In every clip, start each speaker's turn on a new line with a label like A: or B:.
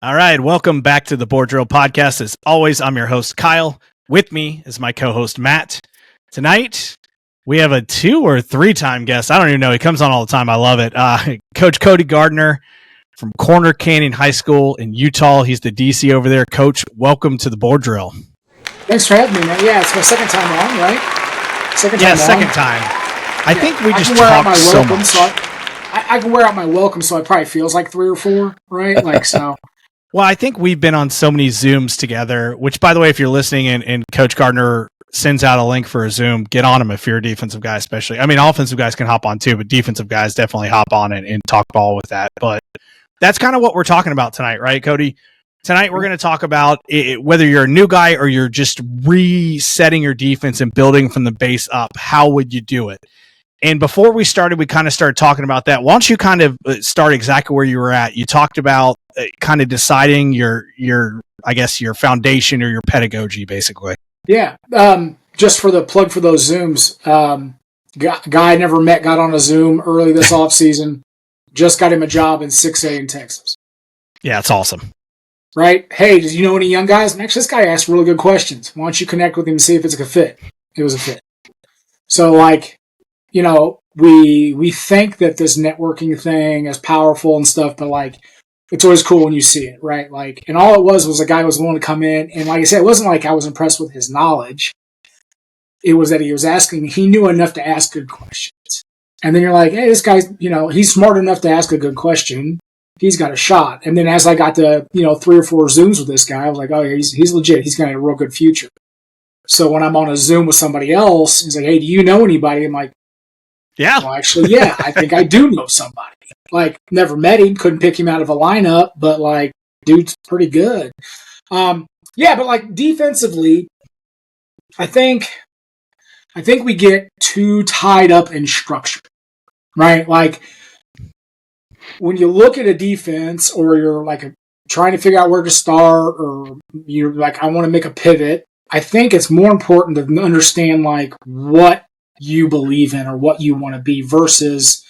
A: All right, welcome back to the Board Drill Podcast. As always, I'm your host, Kyle. With me is my co-host, Matt. Tonight, we have a 2 or 3 time guest. I don't even know. He comes on all the time. I love it. Coach Cody Gardner from Corner Canyon High School in Utah. He's the DC over there. Coach, welcome to the Board Drill.
B: Thanks for having me, man. Yeah, it's my second time on, right? Second time.
A: I think we just talked so much.
B: I can wear out my welcome, so it probably feels like 3 or 4, right? Like so.
A: Well, I think we've been on so many Zooms together, which, by the way, if you're listening and Coach Gardner sends out a link for a Zoom, get on him if you're a defensive guy, especially. I mean, offensive guys can hop on too, but defensive guys definitely hop on and talk ball with that. But that's kind of what we're talking about tonight, right, Cody? Tonight, we're going to talk about whether you're a new guy or you're just resetting your defense and building from the base up. How would you do it? And before we started talking about that. Why don't you kind of start exactly where you were at? You talked about kind of deciding your foundation or your pedagogy, basically.
B: Yeah. Just for the plug for those Zooms, guy I never met got on a Zoom early this offseason. Just got him a job in 6A in Texas.
A: Yeah, it's awesome.
B: Right? Hey, do you know any young guys? And actually, this guy asked really good questions. Why don't you connect with him and see if it's a fit? It was a fit. So, we think that this networking thing is powerful and stuff, but it's always cool when you see it, right? And all it was a guy was willing to come in, and like I said, it wasn't like I was impressed with his knowledge. It was that he was asking, he knew enough to ask good questions. And then you're like, hey, this guy's, he's smart enough to ask a good question. He's got a shot. And then as I got to, 3 or 4 Zooms with this guy, I was like, oh, yeah, he's legit. He's got a real good future. So when I'm on a Zoom with somebody else, he's like, hey, do you know anybody? I'm like,
A: yeah.
B: Well, actually, yeah, I think I do know somebody. Never met him, couldn't pick him out of a lineup, but dude's pretty good. But defensively, I think we get too tied up in structure, right? When you look at a defense, or you're trying to figure out where to start, or you're I want to make a pivot. I think it's more important to understand what you believe in or what you want to be versus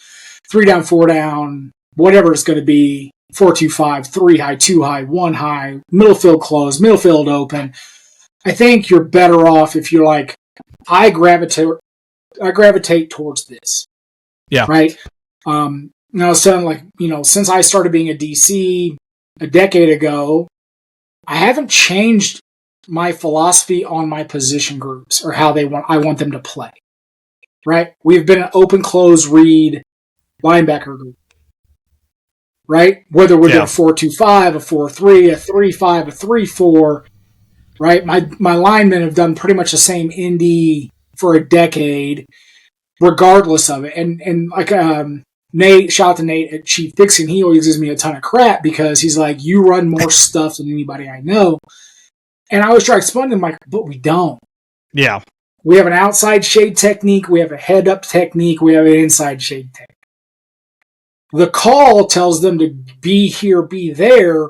B: 3 down, 4 down, whatever it's going to be, 4-2-5, 3 high, 2 high, 1 high, middle field closed, middle field open. I think you're better off if you're I gravitate towards this.
A: Yeah.
B: Right. Now, since I started being a DC a decade ago, I haven't changed my philosophy on my position groups or how I want them to play. Right? We've been an open, close, read linebacker group. Right? Whether we're doing a 4-2-5, a 4-3, a 3-5, a 3-4. Right? My linemen have done pretty much the same indie for a decade, regardless of it. And Nate, shout out to Nate at Chief Dixon, he always gives me a ton of crap because he's like, you run more stuff than anybody I know. And I always try to explain to him, but we don't.
A: Yeah.
B: We have an outside shade technique. We have a head-up technique. We have an inside shade technique. The call tells them to be here, be there.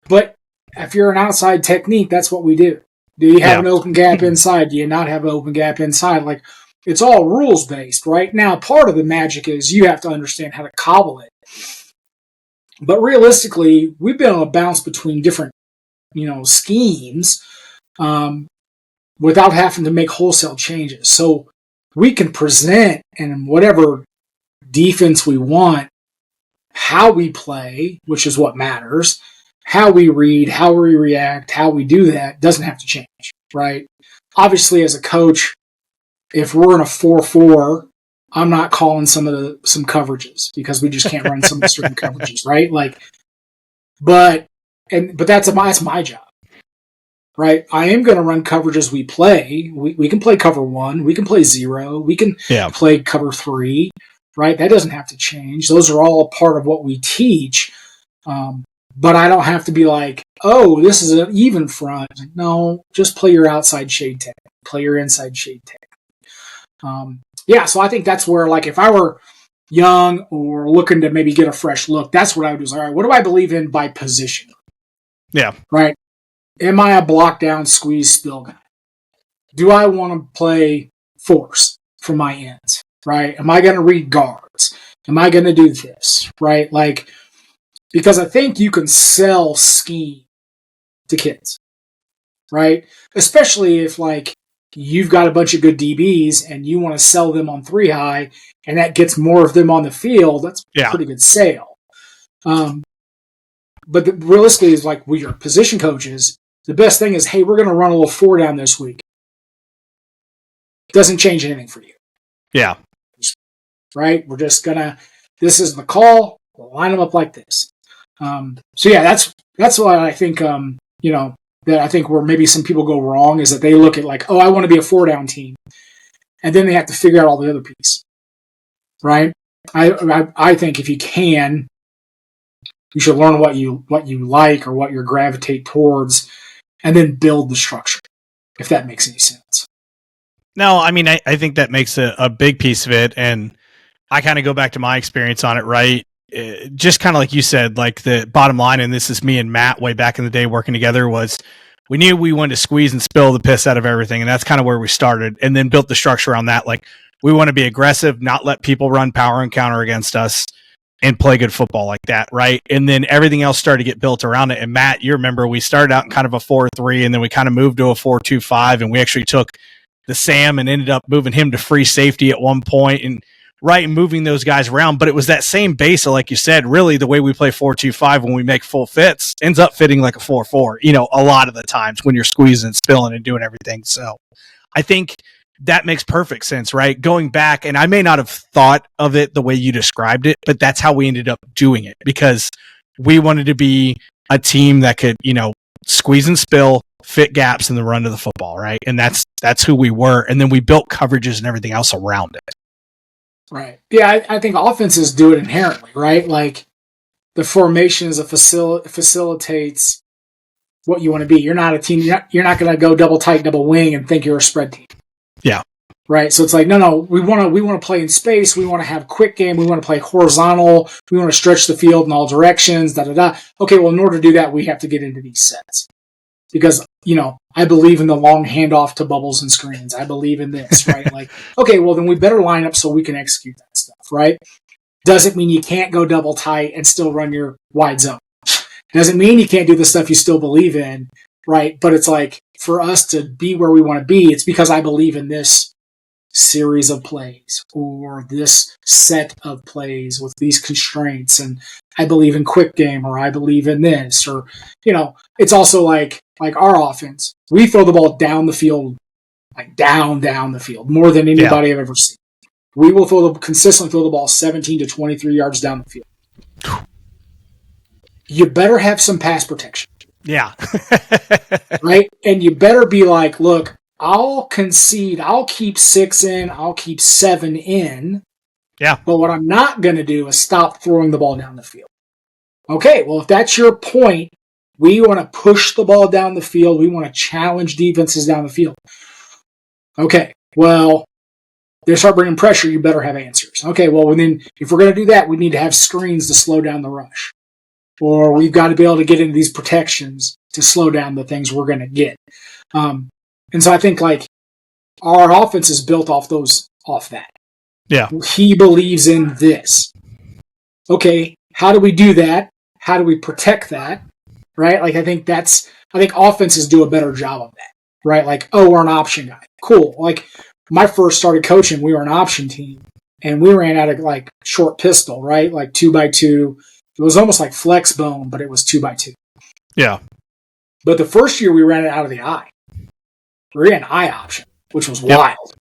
B: But if you're an outside technique, that's what we do. Do you have an open gap inside? Do you not have an open gap inside? It's all rules-based, right? Now, part of the magic is you have to understand how to cobble it. But realistically, we've been on a bounce between different, schemes. Without having to make wholesale changes. So we can present in whatever defense we want, how we play, which is what matters, how we read, how we react, how we do that doesn't have to change, right? Obviously, as a coach, if we're in a 4-4, I'm not calling some coverages because we just can't run some of the certain coverages, right? But that's my job. Right, I am going to run coverage as we play. We can play cover 1. We can play 0. We can play cover 3. Right, that doesn't have to change. Those are all part of what we teach. But I don't have to be oh, this is an even front. No, just play your outside shade tech. Play your inside shade tech. So I think that's where, if I were young or looking to maybe get a fresh look, that's what I would do. All right, what do I believe in by position?
A: Yeah.
B: Right. Am I a block down, squeeze, spill guy? Do I want to play force for my ends? Right? Am I going to read guards? Am I going to do this? Right? Because I think you can sell scheme to kids, right? Especially if like you've got a bunch of good DBs and you want to sell them on 3-high and that gets more of them on the field. That's a pretty good sale. But realistically, is like we are position coaches. The best thing is, hey, we're going to run a little 4-down this week. Doesn't change anything for you.
A: Yeah.
B: Right? We're just going to, this is the call. We'll line them up like this. So yeah, that's why I think, that I think where maybe some people go wrong is that they look at like, oh, I want to be a 4-down team. And then they have to figure out all the other piece. Right? I think if you can, you should learn what you like or what you gravitate towards and then build the structure, if that makes any sense.
A: No, I mean, I think that makes a big piece of it. And I kind of go back to my experience on it, right? Just kind of like you said, like the bottom line, and this is me and Matt way back in the day working together, was we knew we wanted to squeeze and spill the piss out of everything. And that's kind of where we started and then built the structure around that. Like we want to be aggressive, not let people run power and counter against us and play good football like that, right? And then everything else started to get built around it. And Matt, you remember we started out in kind of a 4-3 and then we kind of moved to a 4-2-5 and we actually took the Sam and ended up moving him to free safety at one point and moving those guys around. But it was that same base, like you said, really the way we play 4-2-5 when we make full fits ends up fitting like a 4-4, a lot of the times when you're squeezing, spilling and doing everything. So I think that makes perfect sense, right? Going back, and I may not have thought of it the way you described it, but that's how we ended up doing it because we wanted to be a team that could, squeeze and spill, fit gaps in the run of the football, right? And that's who we were. And then we built coverages and everything else around it.
B: Right. Yeah, I think offenses do it inherently, right? Like the formation is facilitates what you want to be. You're not a team. You're not going to go double tight, double wing and think you're a spread team.
A: Yeah.
B: Right. So it's like, no, we want to play in space. We want to have quick game. We want to play horizontal. We want to stretch the field in all directions. Okay. Well, in order to do that, we have to get into these sets because, I believe in the long handoff to bubbles and screens. I believe in this, right? Like, okay, well then we better line up so we can execute that stuff, right? Doesn't mean you can't go double tight and still run your wide zone. Doesn't mean you can't do the stuff you still believe in, right? But it's like, for us to be where we want to be, it's because I believe in this series of plays or this set of plays with these constraints. And I believe in quick game or I believe in this or, it's also like our offense. We throw the ball down the field, like down the field more than anybody I've ever seen. We will consistently throw the ball 17 to 23 yards down the field. You better have some pass protection.
A: Yeah.
B: Right? And you better be like, look, I'll concede. I'll keep 6 in. I'll keep 7 in.
A: Yeah.
B: But what I'm not going to do is stop throwing the ball down the field. Okay, well, if that's your point, we want to push the ball down the field. We want to challenge defenses down the field. Okay, well, they start bringing pressure. You better have answers. Okay, well, then if we're going to do that, we need to have screens to slow down the rush. Or we've got to be able to get into these protections to slow down the things we're going to get. And so I think like our offense is built off that.
A: Yeah.
B: He believes in this. Okay, how do we do that? How do we protect that? Right? Like I think offenses do a better job of that. Right? Like, oh, we're an option guy. Cool. Like my first started coaching, we were an option team. And we ran out of like short pistol, right? Like 2x2. It was almost like flex bone, but it was 2x2.
A: Yeah.
B: But the first year we ran it out of the eye. We ran eye option, which was wild.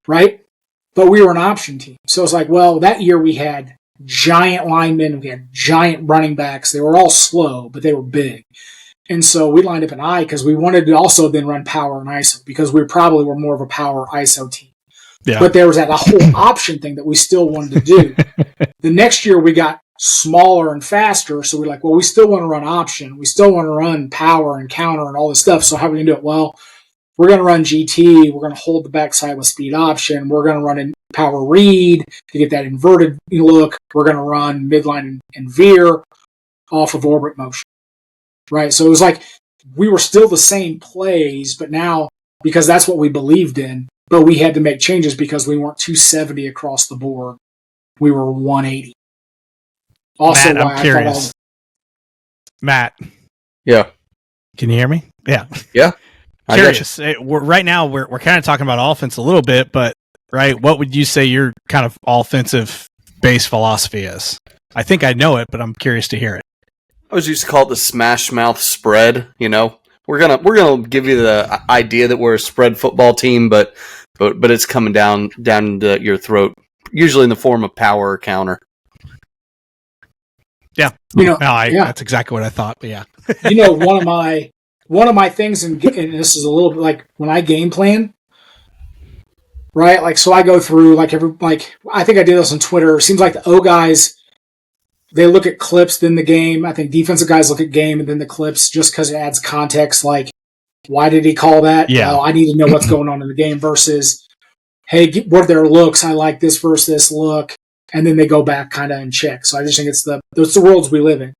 B: Right? But we were an option team. So it's like, well, that year we had giant linemen. We had giant running backs. They were all slow, but they were big. And so we lined up an eye because we wanted to also then run power and ISO because we probably were more of a power ISO team. Yeah. But there was that whole option thing that we still wanted to do. The next year we got smaller and faster. So we're like, well, we still want to run option. We still want to run power and counter and all this stuff. So how are we going to do it? Well, we're going to run GT. We're going to hold the backside with speed option. We're going to run in power read to get that inverted look. We're going to run midline and veer off of orbit motion. Right. So it was like we were still the same plays, but now because that's what we believed in, but we had to make changes because we weren't 270 across the board. We were 180. Also,
A: Matt, I'm curious. Matt,
C: Yeah.
A: can you hear me? Yeah.
C: Yeah.
A: Curious. Right now, we're kind of talking about offense a little bit, but right, what would you say your kind of offensive base philosophy is? I think I know it, but I'm curious to hear it.
C: I was used to call it the smash mouth spread. You know, we're gonna give you the idea that we're a spread football team, but it's coming down to your throat, usually in the form of power or counter.
A: Yeah, that's exactly what I thought. But yeah,
B: one of my things, and this is a little bit like when I game plan, right? Like, so I go through I think I did this on Twitter. It seems like the O guys, they look at clips, then the game. I think defensive guys look at game and then the clips, just because it adds context. Like, why did he call that?
A: Yeah,
B: well, I need to know what's going on in the game. Versus, hey, what are their looks? I like this versus this look, and then they go back kind of and check. So I just think it's the worlds we live in.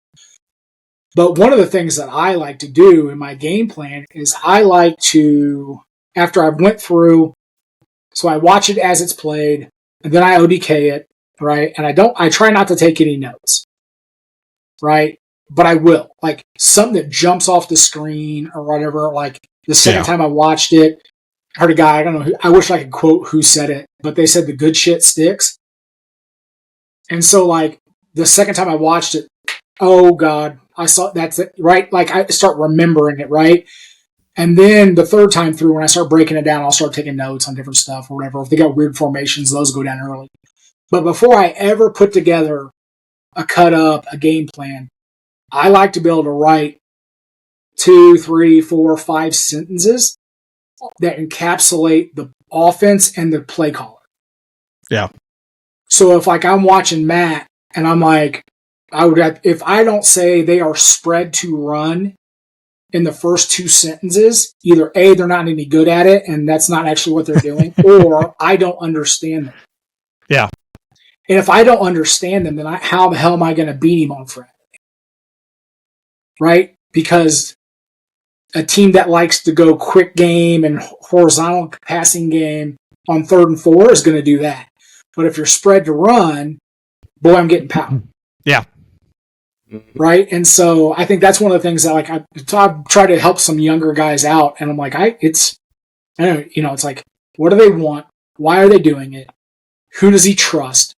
B: But one of the things that I like to do in my game plan is I like to, after I've went through, so I watch it as it's played, and then I ODK it, right? And I try not to take any notes, right? But I will. Like, something that jumps off the screen or whatever, like the second time I watched it, I heard a guy, I don't know, I wish I could quote who said it, but they said the good shit sticks. And so, like, the second time I watched it, oh God, I saw that's it, right? Like, I start remembering it, right? And then the third time through, when I start breaking it down, I'll start taking notes on different stuff or whatever. If they got weird formations, those go down early. But before I ever put together a cut up, a game plan, I like to be able to write 2, 3, 4, 5 sentences that encapsulate the offense and the play caller.
A: Yeah.
B: So if, like, I'm watching Matt and I'm like, if I don't say they are spread to run in the first 2 sentences, either A, they're not any good at it and that's not actually what they're doing, or I don't understand them.
A: Yeah.
B: And if I don't understand them, then how the hell am I going to beat him on Friday? Right? Because a team that likes to go quick game and horizontal passing game on 3rd and 4 is going to do that. But if you're spread to run, boy, I'm getting power.
A: Yeah.
B: Right? And so I think that's one of the things that, like, I try to help some younger guys out. And I'm like, it's like, what do they want? Why are they doing it? Who does he trust?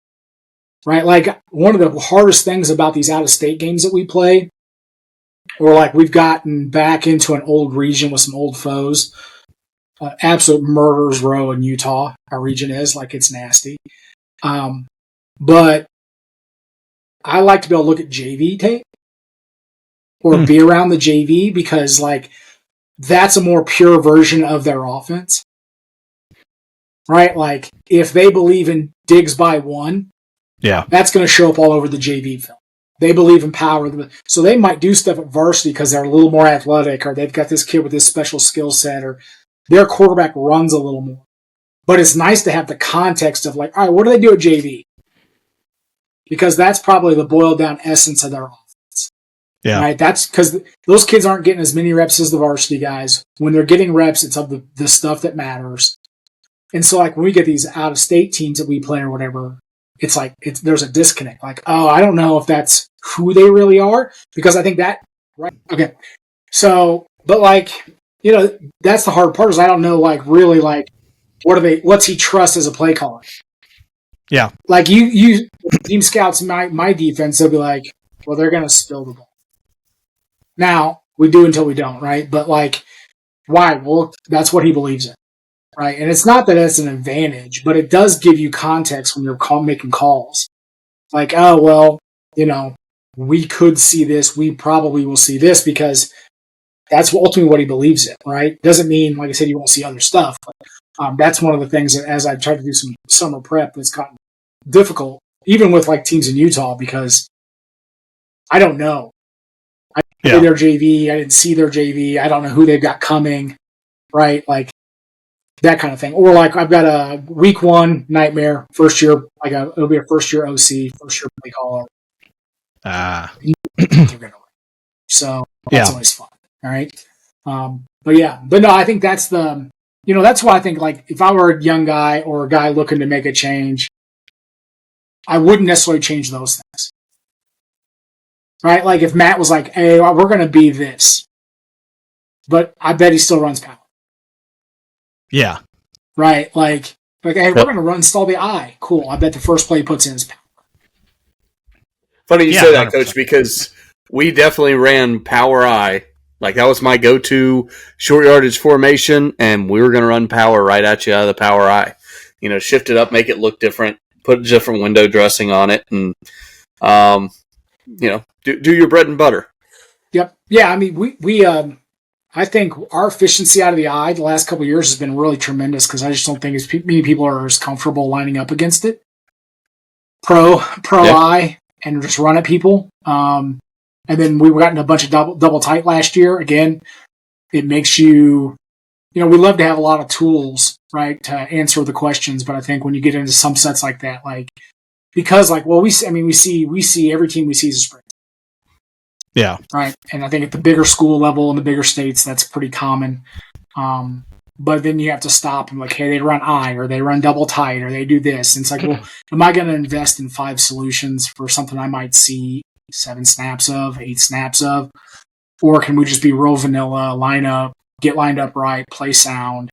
B: Right? Like, one of the hardest things about these out-of-state games that we play, or like we've gotten back into an old region with some old foes, absolute murderers row in Utah, our region is, like, it's nasty. But I like to be able to look at JV tape or be around the JV, because, like, that's a more pure version of their offense. Right? Like, if they believe in digs by 1, that's going to show up all over the JV film. They believe in power. So they might do stuff at varsity because they're a little more athletic, or they've got this kid with this special skill set, or their quarterback runs a little more. But it's nice to have the context of, like, all right, what do they do at JV? Because that's probably the boiled down essence of their offense.
A: Yeah.
B: Right? That's because those kids aren't getting as many reps as the varsity guys. When they're getting reps, it's of the stuff that matters. And so, like, when we get these out-of-state teams that we play or whatever, it's like there's a disconnect. Like, oh, I don't know if that's who they really are, because I think that, right? Okay. So, but, like, that's the hard part, is I don't know, like, really, like, what's he trust as a play caller?
A: Yeah.
B: Like, you team scouts my defense, they'll be like, well, they're going to spill the ball. Now, we do until we don't, right? But, like, why? Well, that's what he believes in. Right, and it's not that it's an advantage, but it does give you context when you're making calls. Like, oh, well, we could see this. We probably will see this, because that's ultimately what he believes in, right? Doesn't mean, like I said, you won't see other stuff. But that's one of the things that, as I tried to do some summer prep, that's gotten difficult, even with, like, teams in Utah, because I don't know. I didn't play their JV. I didn't see their JV. I don't know who they've got coming, right? Like, that kind of thing. Or, like, I've got a week 1 nightmare, first year, it'll be a first year OC, first year play caller. So that's always fun. All right. But no, I think that's that's why I think, like, if I were a young guy or a guy looking to make a change, I wouldn't necessarily change those things. right? Like if Matt was like, hey, we're going to be this, but I bet he still runs power.
A: Yeah.
B: Right? Like hey, we're going to install the eye. Cool. I bet the first play he puts in is power.
C: Funny you say that,
A: 100%.
C: Coach, because we definitely ran power eye. Like, that was my go-to short yardage formation, and we were going to run power right at you out of the power eye. You know, shift it up, make it look different, put different window dressing on it, and, you know, do your bread and butter.
B: Yep. Yeah, I mean, we I think our efficiency out of the eye the last couple of years has been really tremendous because I just don't think many people are as comfortable lining up against it. Pro eye and just run at people. And then we got in a bunch of double tight last year. Again, it makes you know, we love to have a lot of tools, right, to answer the questions. But I think when you get into some sets like that, like, because like, well, we see every team we see is a sprint.
A: Yeah.
B: Right. And I think at the bigger school level in the bigger states, that's pretty common. But then you have to stop and like, hey, they run eye or they run double tight or they do this. And it's like, well, am I going to invest in 5 solutions for something I might see 7 snaps of, 8 snaps of? Or can we just be real vanilla, line up, get lined up right, play sound?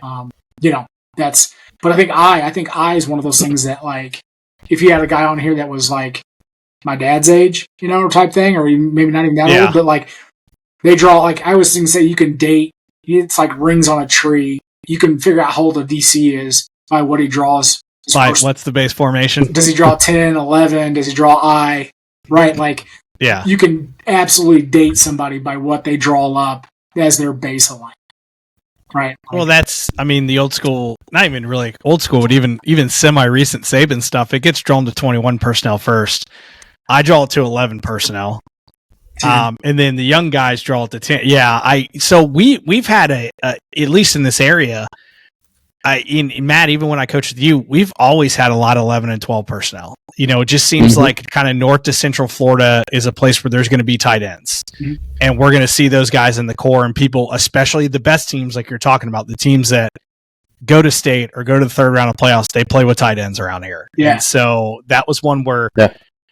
B: You know, but I think eye is one of those things that like, if you had a guy on here that was like my dad's age, you know, type thing, or maybe not even that old, but like they draw, like I was going to say, you can date, it's like rings on a tree. You can figure out how old a DC is by what he draws.
A: What's the base formation?
B: Does he draw 10, 11? Does he draw eye? Right? Like,
A: yeah,
B: you can absolutely date somebody by what they draw up as their base alignment. Right.
A: Well, that's, I mean, the old school, not even really old school, but even semi-recent Saban stuff, it gets drawn to 21 personnel first. I draw it to 11 personnel. And then the young guys draw it to 10. Yeah. So we've had at least in this area, in Matt, even when I coached with you, we've always had a lot of 11 and 12 personnel. You know, it just seems like kind of north to central Florida is a place where there's going to be tight ends. And we're going to see those guys in the core, and people, especially the best teams like you're talking about, the teams that go to state or go to the third round of playoffs, they play with tight ends around here.
B: Yeah.
A: And so that was one where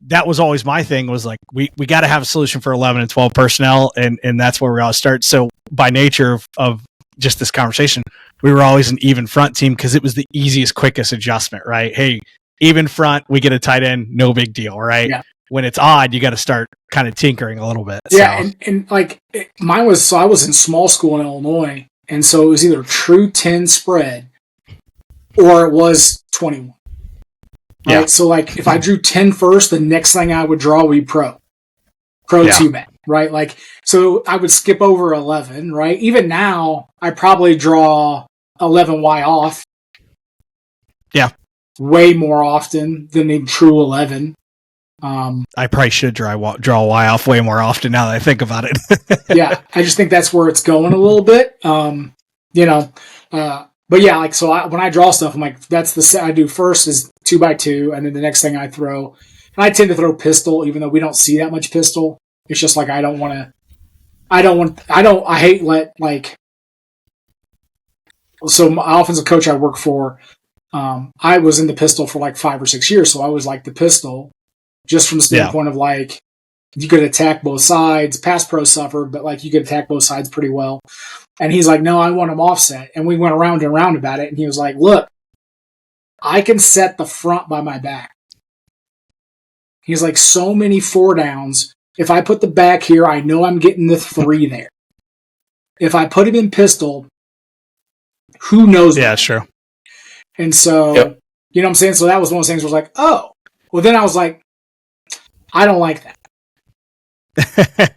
A: that was always my thing, was like, we got to have a solution for 11 and 12 personnel. And that's where we all start. So by nature of just this conversation, we were always an even front team because it was the easiest, quickest adjustment, right? Hey, even front, we get a tight end, no big deal, right?
B: Yeah.
A: When it's odd, you got to start kind of tinkering a little bit.
B: Yeah, so. and like mine was, so I was in small school in Illinois, and so it was either true 10 spread or it was 21. Right? Yeah. So like if I drew 10 first, the next thing I would draw would be pro 2-back, right? Like, so I would skip over 11, right? Even now, I probably draw 11 Y off.
A: Yeah.
B: Way more often than the true 11.
A: I probably should draw Y off way more often now that I think about it.
B: Yeah, I just think that's where it's going a little bit. You know, but yeah, like, so when I draw stuff, I'm like, that's the set I do first is 2x2, and then the next thing I throw, and I tend to throw pistol, even though we don't see that much pistol. It's just like, I hate so my offensive coach I work for, I was in the pistol for like 5 or 6 years, so I was like the pistol, just from the standpoint of like, you could attack both sides. Pass pro suffered, but like you could attack both sides pretty well. And he's like, no, I want him offset. And we went around and around about it, and he was like, look, I can set the front by my back. He's like, so many 4 downs. If I put the back here, I know I'm getting the 3 there. If I put him in pistol, who knows?
A: Yeah, sure.
B: And so, You know what I'm saying? So that was one of those things where I was like, oh. Well, then I was like, I don't like that.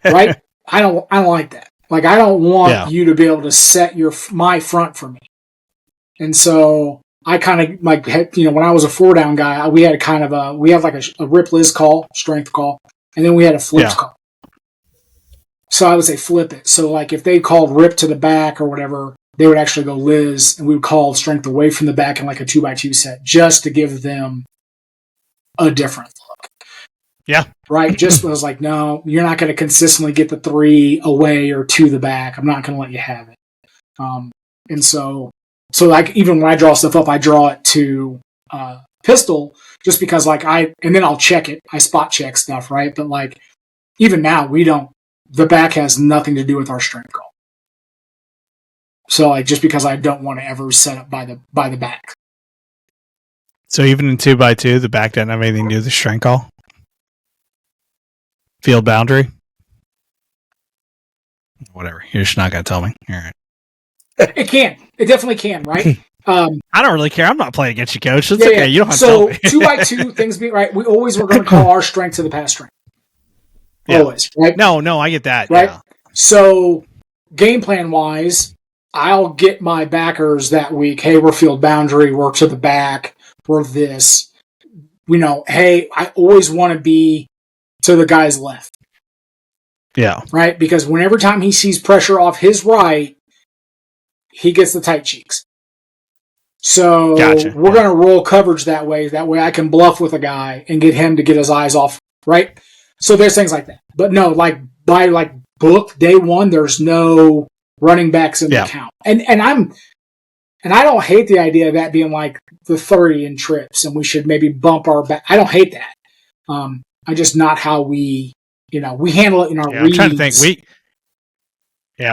B: Right? I don't like that. Like, I don't want you to be able to set my front for me. And so I kind of like, you know, when I was a 4-down guy, we had like a rip Liz call, strength call, and then we had a flips call. So I would say flip it. So like if they called rip to the back or whatever, they would actually go Liz, and we would call strength away from the back in like a 2x2 set, just to give them a different look.
A: Yeah.
B: Right? Just was like, no, you're not going to consistently get the 3 away or to the back. I'm not going to let you have it. And so like even when I draw stuff up, I draw it to pistol, just because like and then I'll check it. I spot check stuff, right? But like even now, the back has nothing to do with our strength call. So like, just because I don't want to ever set up by the back.
A: So even in 2x2, the back doesn't have anything to do with the strength call? Field boundary? Whatever. You're just not going to tell me. All right.
B: It can. It definitely can, right?
A: I don't really care. I'm not playing against you, coach. It's okay. Yeah. You don't have to tell me.
B: 2x2, things being right, we always were going to call our strength to the pass strength.
A: Yeah.
B: Always, right?
A: No, I get that.
B: Right?
A: Yeah.
B: So, game plan wise, I'll get my backers that week. Hey, we're field boundary. We're to the back. We're this. Hey, I always want to be to the guy's left.
A: Yeah.
B: Right? Because whenever time he sees pressure off his right, he gets the tight cheeks. So we're going to roll coverage that way. That way I can bluff with a guy and get him to get his eyes off. Right? So there's things like that. But no, like by like book day one, there's no running backs in the count. And I don't hate the idea of that being like the 30 in trips and we should maybe bump our back. I don't hate that. I just not how we handle it in our reads.
A: I'm trying to think.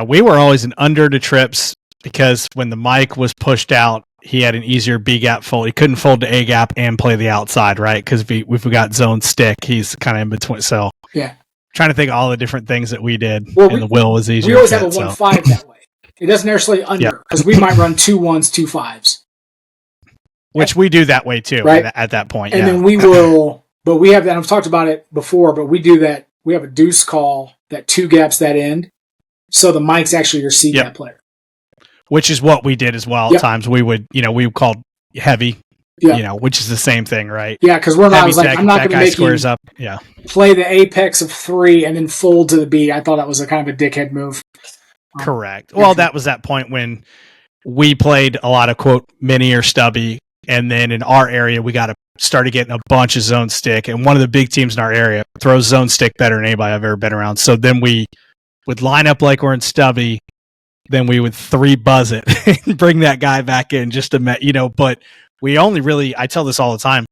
A: We were always an under to trips because when the mic was pushed out, he had an easier B gap fold. He couldn't fold to A gap and play the outside, right? Because if we got zone stick, he's kind of in between. So trying to think of all the different things that we did, and the will was easier.
B: We always have a 1-5 that way. It doesn't necessarily under because we might run 2 1s, 2 5s,
A: which we do that way too, right? At that point,
B: and then we will. But we have that. I've talked about it before, but we do that. We have a deuce call that 2 gaps that end, so the mic's actually your C gap player.
A: Which is what we did as well. At times we would called heavy, which is the same thing, right?
B: Yeah, because we're not. I was like, I'm not going to make
A: squares
B: you
A: up.
B: play the apex of 3 and then fold to the B. I thought that was a kind of a dickhead move.
A: Correct. Well, that was that point when we played a lot of quote mini or stubby, and then in our area we started getting a bunch of zone stick, and one of the big teams in our area throws zone stick better than anybody I've ever been around. So then we would line up like we're in stubby. Then we would 3 buzz it and bring that guy back in just to, but we only really, I tell this all the time.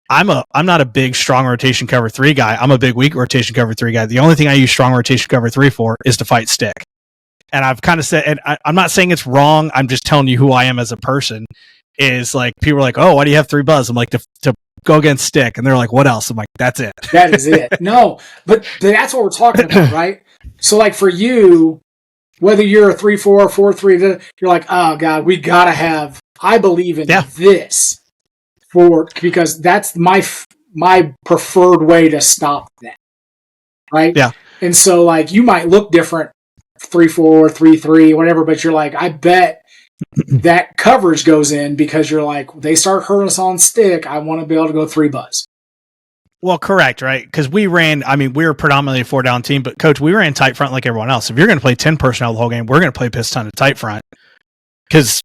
A: I'm not a big strong rotation cover 3 guy. I'm a big weak rotation cover 3 guy. The only thing I use strong rotation cover 3 for is to fight stick. And I've kind of said, and I'm not saying it's wrong. I'm just telling you who I am as a person is like, people are like, oh, why do you have 3 buzz? I'm like, to go against stick. And they're like, what else? I'm like, that's it.
B: That is it. No, but that's what we're talking about, right? So like for you, whether you're a 3-4, 4-3, you're like, oh God, we gotta have. I believe in this because that's my preferred way to stop that, right?
A: Yeah.
B: And so like you might look different, 3-4, 3-3, whatever, but you're like, I bet that coverage goes in because you're like, they start hurting us on stick. I want to be able to go 3 buzz.
A: Well, correct, right? Because we were predominantly a 4-down team, but coach, we ran tight front like everyone else. If you're going to play 10 personnel the whole game, we're going to play piss ton of tight front because,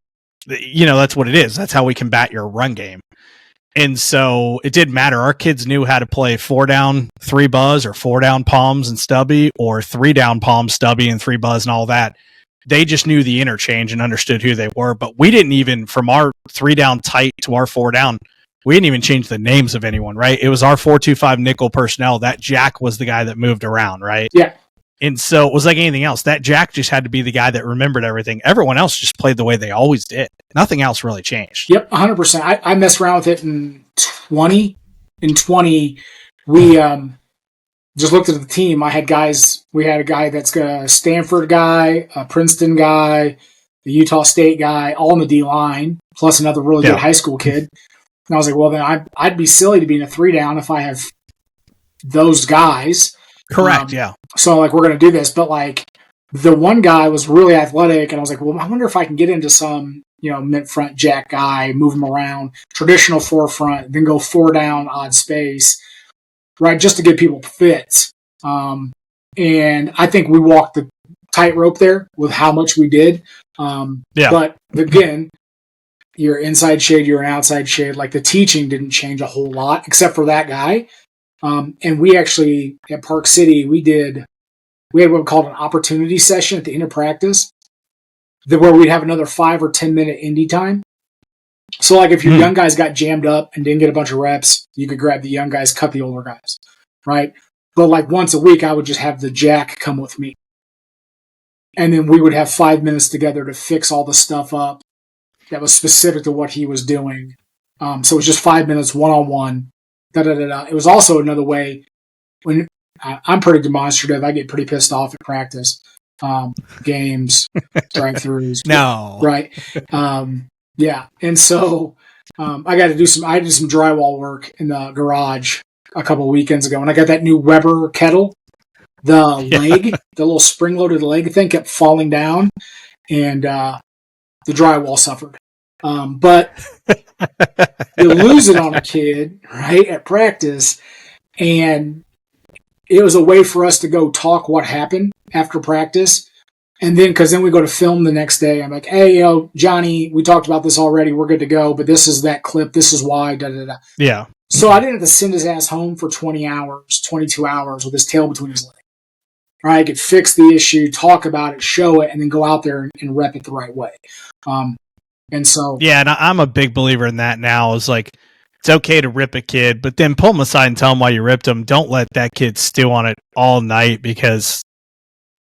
A: that's what it is. That's how we combat your run game. And so it didn't matter. Our kids knew how to play 4-down, 3 buzz or 4-down palms and stubby or 3-down palms, stubby and 3 buzz and all that. They just knew the interchange and understood who they were. But we didn't even, from our 3-down tight to our 4-down, we didn't even change the names of anyone, right? It was our 4-2-5 nickel personnel. That Jack was the guy that moved around, right?
B: Yeah.
A: And so it was like anything else. That Jack just had to be the guy that remembered everything. Everyone else just played the way they always did. Nothing else really changed.
B: Yep, 100%. I messed around with it in 20. In 20, we just looked at the team. We had a guy that's a Stanford guy, a Princeton guy, the Utah State guy, all in the D line, plus another really good high school kid. And I was like, well, then I'd be silly to be in a 3-down if I have those guys.
A: Correct, yeah.
B: So, like, we're going to do this. But, like, the one guy was really athletic, and I was like, well, I wonder if I can get into some, mid-front jack guy, move him around, traditional 4-front, then go 4-down, odd space, right, just to give people fits. And I think we walked the tightrope there with how much we did. But, again, you're inside shade, you're an outside shade. Like, the teaching didn't change a whole lot, except for that guy. And we actually, at Park City, we had what we called an opportunity session at the end of practice, where we'd have another 5 or 10 minute indie time. So, like, if your young guys got jammed up and didn't get a bunch of reps, you could grab the young guys, cut the older guys, right? But like once a week, I would just have the jack come with me. And then we would have 5 minutes together to fix all the stuff up that was specific to what he was doing. So it was just 5 minutes one-on-one. It was also another way when I'm pretty demonstrative. I get pretty pissed off at practice, games, drive-throughs.
A: No.
B: Right. Yeah. And so I did some drywall work in the garage a couple of weekends ago, and I got that new Weber kettle. The leg, the little spring-loaded leg thing kept falling down, and the drywall suffered. But you lose it on a kid, right, at practice, and it was a way for us to go talk what happened after practice. And then, because then we go to film the next day, I'm like, hey, Johnny, we talked about this already. We're good to go, but this is that clip. This is why, da-da-da.
A: Yeah.
B: So I didn't have to send his ass home for 20 hours, 22 hours with his tail between his legs. Right? I could fix the issue, talk about it, show it, and then go out there and rep it the right way. And so...
A: Yeah, and I'm a big believer in that now. Is like, it's okay to rip a kid, but then pull him aside and tell him why you ripped him. Don't let that kid stew on it all night because...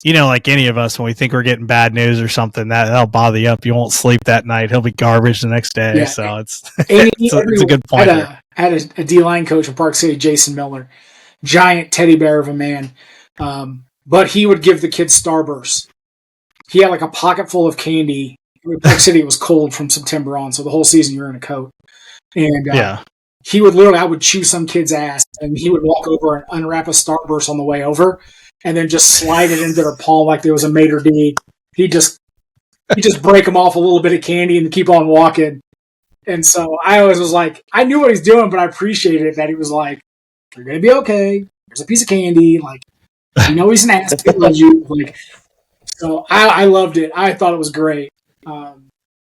A: like any of us, when we think we're getting bad news or something, that'll bother you up. You won't sleep that night. He'll be garbage the next day. Yeah. So it's a good point.
B: I had a D-line coach in Park City, Jason Miller, giant teddy bear of a man. But he would give the kids Starburst. He had like a pocket full of candy. Park City was cold from September on, so the whole season you're in a coat. And he would I would chew some kid's ass, and he would walk over and unwrap a Starburst on the way over, and then just slide it into their palm like there was a maitre d'. He'd just break them off a little bit of candy and keep on walking. And so I always was like, I knew what he's doing, but I appreciated it that he was like, "You're gonna be okay. There's a piece of candy. Like, he's an ass. He loves you." Like, so I loved it. I thought it was great.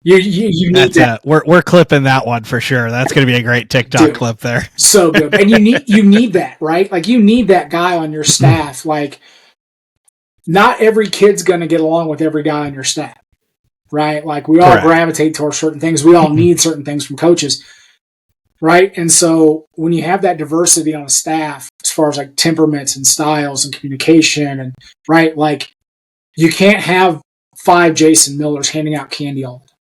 B: You need that.
A: We're clipping that one for sure. That's going to be a great TikTok clip there.
B: So good. And you need that, right? Like you need that guy on your staff. Like not every kid's going to get along with every guy on your staff, right? Like we all gravitate towards certain things. We all need certain things from coaches, right? And so when you have that diversity on a staff, as far as like temperaments and styles and communication and right, like you can't have 5 Jason Millers handing out candy all the time.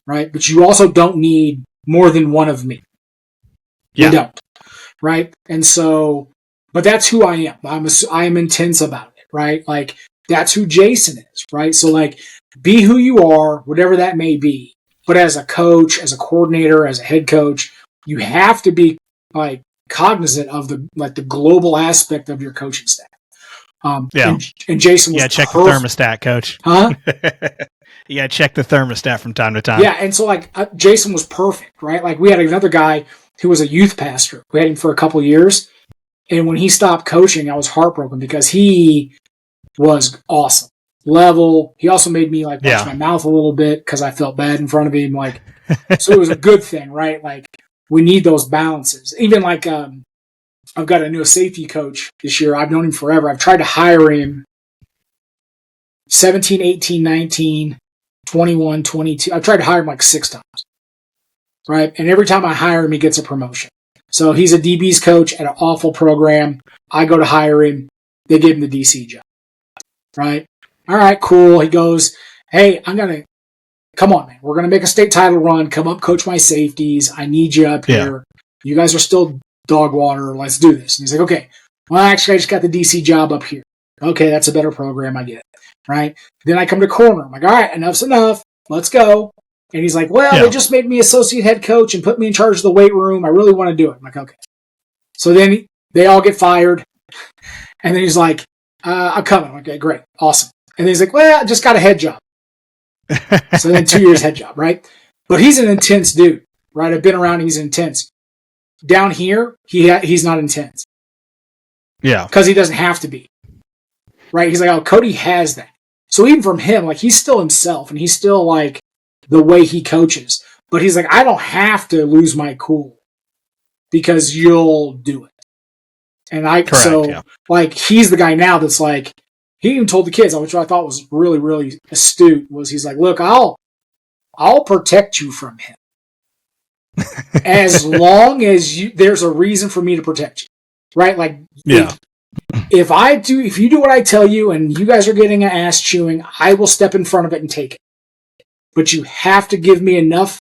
B: Right? But you also don't need more than one of me. Yeah. You don't. Right? And so, but that's who I am. I'm intense about it. Right? Like, that's who Jason is. Right? So, like, be who you are, whatever that may be. But as a coach, as a coordinator, as a head coach, you have to be, like, cognizant of the global aspect of your coaching staff. And Jason was
A: check the thermostat, coach.
B: Huh?
A: You got to check the thermostat from time to time.
B: Yeah, and so like Jason was perfect, right? Like we had another guy who was a youth pastor. We had him for a couple of years, and when he stopped coaching, I was heartbroken because he was awesome, level. He also made me like watch my mouth a little bit because I felt bad in front of him. Like, so it was a good thing, right? Like we need those balances. Even like I've got a new safety coach this year. I've known him forever. I've tried to hire him 17, 18, 19. 21, 22. I've tried to hire him like 6 times, right? And every time I hire him, he gets a promotion. So he's a DB's coach at an awful program. I go to hire him. They give him the DC job, right? All right, cool. He goes, hey, come on, man. We're going to make a state title run. Come up, coach my safeties. I need you up here. You guys are still dog water. Let's do this. And he's like, okay. Well, actually, I just got the DC job up here. Okay, that's a better program. I get it. Right? Then I come to corner. I'm like, all right, enough's enough. Let's go. And he's like, well, they just made me associate head coach and put me in charge of the weight room. I really want to do it. I'm like, okay. So then they all get fired. And then he's like, I'm coming. Okay, great. Awesome. And then he's like, well, I just got a head job. So then 2 years head job, right? But he's an intense dude, right? I've been around him. He's intense. Down here, he's not intense.
A: Yeah.
B: Because he doesn't have to be. Right? He's like, oh, Cody has that. So even from him, like he's still himself and he's still like the way he coaches. But he's like, I don't have to lose my cool because you'll do it. And like he's the guy now that's like, he even told the kids, which I thought was really, really astute, was he's like, look, I'll protect you from him. As long as there's a reason for me to protect you. right? Like,
A: Yeah.
B: if you do what I tell you and you guys are getting an ass chewing, I will step in front of it and take it. But you have to give me enough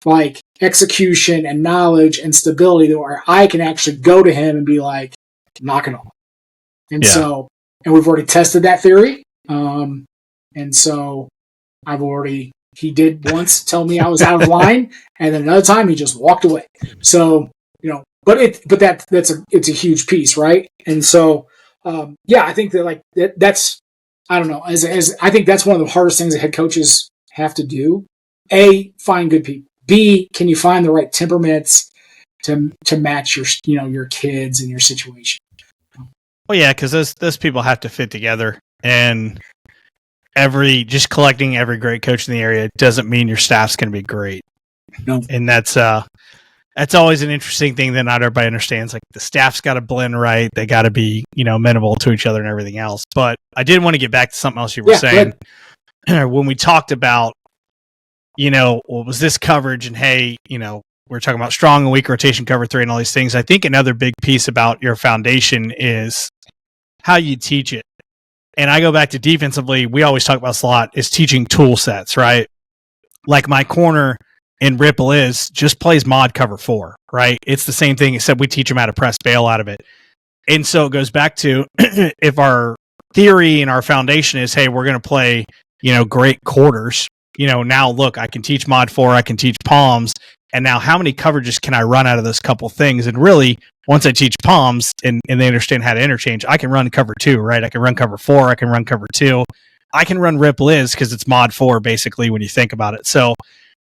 B: like execution and knowledge and stability where I can actually go to him and be like, knock it off. And so, and we've already tested that theory. And so he did once tell me I was out of line, and then another time he just walked away. So, it's a huge piece, right? And so, I think that like that's, I don't know, as I think that's one of the hardest things that head coaches have to do. A, find good people. B, can you find the right temperaments to match your kids and your situation?
A: Well, yeah, because those people have to fit together, and just collecting every great coach in the area doesn't mean your staff's going to be great.
B: No,
A: and that's always an interesting thing that not everybody understands. Like the staff's got to blend right, they got to be amenable to each other and everything else. But I did want to get back to something else you were saying when we talked about what was this coverage, and hey, we're talking about strong and weak rotation cover 3 and all these things. I think another big piece about your foundation is how you teach it. And I go back to defensively, we always talk about this a lot, is teaching tool sets, right? Like my corner in Ripple just plays mod cover 4, right? It's the same thing, except we teach them how to press bail out of it. And so it goes back to if our theory and our foundation is, hey, we're going to play, great quarters, now look, I can teach mod 4, I can teach palms. And now how many coverages can I run out of those couple things? And really, once I teach palms and they understand how to interchange, I can run cover 2, right? I can run cover 4, I can run cover 2. I can run Rip Liz because it's mod 4, basically, when you think about it. So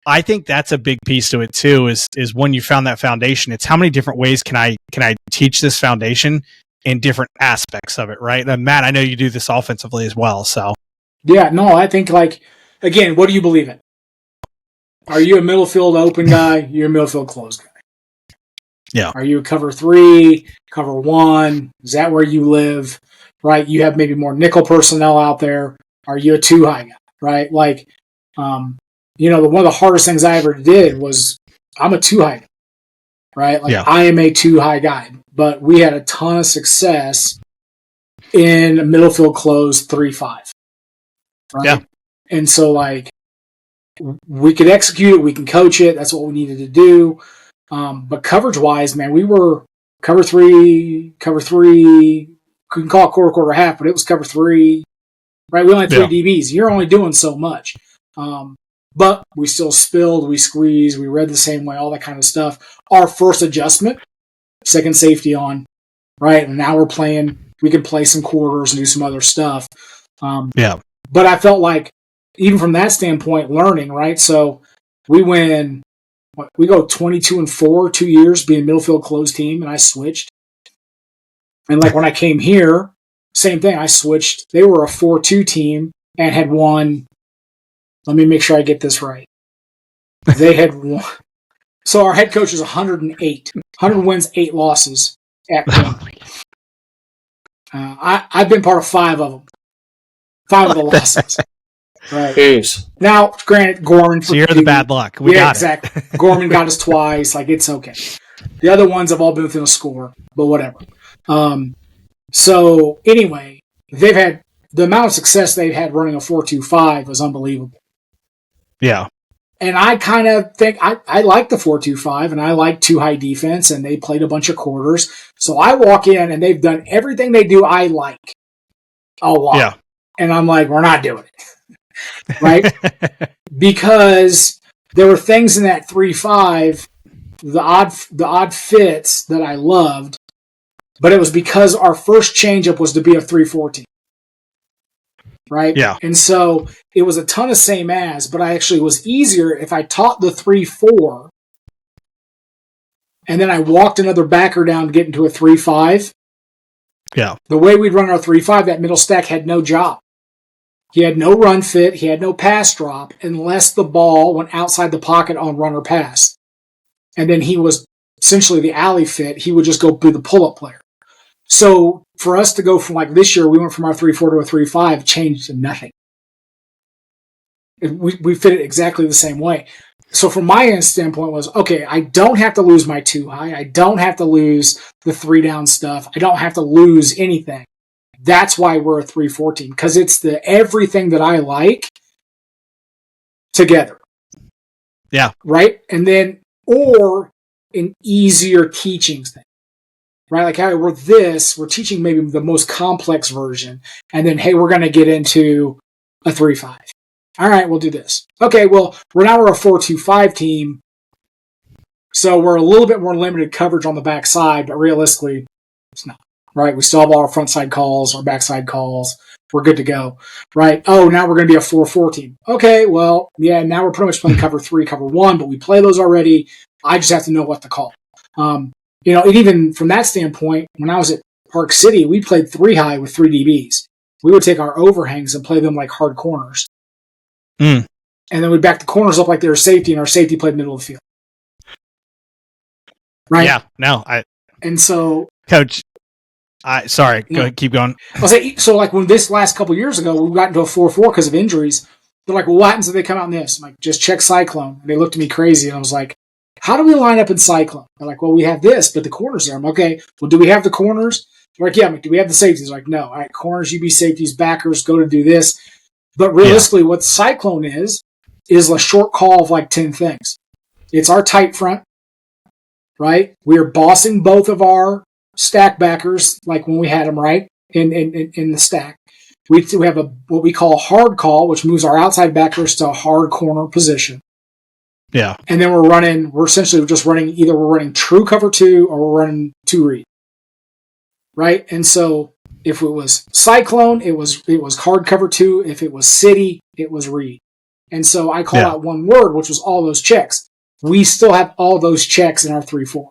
A: I think that's a big piece to it, too, is when you found that foundation, it's how many different ways can I teach this foundation in different aspects of it, right? And Matt, I know you do this offensively as well, so.
B: Yeah, no, I think, like, again, what do you believe in? Are you a middle field open guy? You're a middle field closed guy.
A: Yeah.
B: Are you a cover 3, cover 1? Is that where you live? Right? You have maybe more nickel personnel out there. Are you a 2 high guy? Right? Like, one of the hardest things I ever did was I'm a 2 high guy. Right? Like, I am a 2 high guy. But we had a ton of success in middle field closed 3-5. Right?
A: Yeah.
B: And so, like, we could execute it, we can coach it. That's what we needed to do. But coverage-wise, man, we were cover 3, couldn't call it quarter, half, but it was cover 3, right? We only had 3 DBs. You're only doing so much. But we still spilled, we squeezed, we read the same way, all that kind of stuff. Our first adjustment, second safety on, right? And now we can play some quarters and do some other stuff. But I felt like, even from that standpoint, learning, right? So we go 22-4, 2 years being a middle field closed team, and I switched. And like when I came here, same thing, I switched. They were a 4-2 team and had won. Let me make sure I get this right. They had won. So our head coach is 108. 100 wins, 8 losses at Quinn. I've been part of 5 of them. 5 of the losses. Right.
C: Jeez.
B: Now, granted, Gorman.
A: So you're the bad luck. We got
B: exactly. Gorman got us twice. Like, it's okay. The other ones have all been within a score, but whatever. So anyway, they've had the amount of success they've had running a 4-2-5 was unbelievable.
A: Yeah.
B: And I kind of think I like the 4-2-5, and I like 2 high defense, and they played a bunch of quarters. So I walk in, and they've done everything they do I like a lot. Yeah. And I'm like, we're not doing it. Right? Because there were things in that 3-5, the odd fits that I loved, but it was because our first changeup was to be a 3-4 team. Right?
A: Yeah.
B: And so it was a ton of same as, but I actually was easier if I taught the 3-4 and then I walked another backer down to get into a 3-5.
A: Yeah.
B: The way we'd run our 3-5, that middle stack had no job. He had no run fit. He had no pass drop unless the ball went outside the pocket on run or pass. And then he was essentially the alley fit. He would just go be the pull-up player. So for us to go from like this year, we went from our 3-4 to a 3-5, changed to nothing. We fit it exactly the same way. so from my standpoint was, okay, I don't have to lose my 2 high. I don't have to lose the 3 down stuff. I don't have to lose anything. That's why we're a 3-4 team, because it's the everything that I like together.
A: Yeah.
B: Right? And then, or an easier teaching thing. Right? Like, hey, we're teaching maybe the most complex version. And then, hey, we're going to get into a 3-5. All right, we'll do this. Okay, well, we're a 4-2-5 team. So we're a little bit more limited coverage on the backside, but realistically, it's not. Right? We still have all our front side calls, our backside calls. We're good to go. Right? Oh, now we're going to be a 4-4 team. Okay, well, yeah, now we're pretty much playing cover 3, cover 1, but we play those already. I just have to know what to call. And even from that standpoint, when I was at Park City, we played 3 high with 3 DBs. We would take our overhangs and play them like hard corners.
A: Mm.
B: And then we'd back the corners up like they were safety, and our safety played middle of the field. Right?
A: Yeah, no.
B: And so...
A: Coach, sorry, go ahead, keep going.
B: I'll say, so like when this last couple years ago, we got into a 4-4 because of injuries. They're like, well, what happens if they come out in this? I'm like, just check Cyclone. And they looked at me crazy, and I was like, how do we line up in Cyclone? They're like, well, we have this, but the corners there. I'm okay, well, do we have the corners? They're like, yeah. I'm like, do we have the safeties? They're like, no. All right, corners, you be safeties, backers, go to do this. But realistically, what Cyclone is a short call of like 10 things. It's our tight front, right? We are bossing both of our stack backers, like when we had them, right, in the stack. We have what we call a hard call, which moves our outside backers to a hard corner position.
A: Yeah.
B: And then we're essentially just running, either we're running true cover 2 or we're running 2 read. Right? And so if it was Cyclone, it was hard cover 2. If it was City, it was read. And so I call out one word, which was all those checks. We still have all those checks in our 3-4.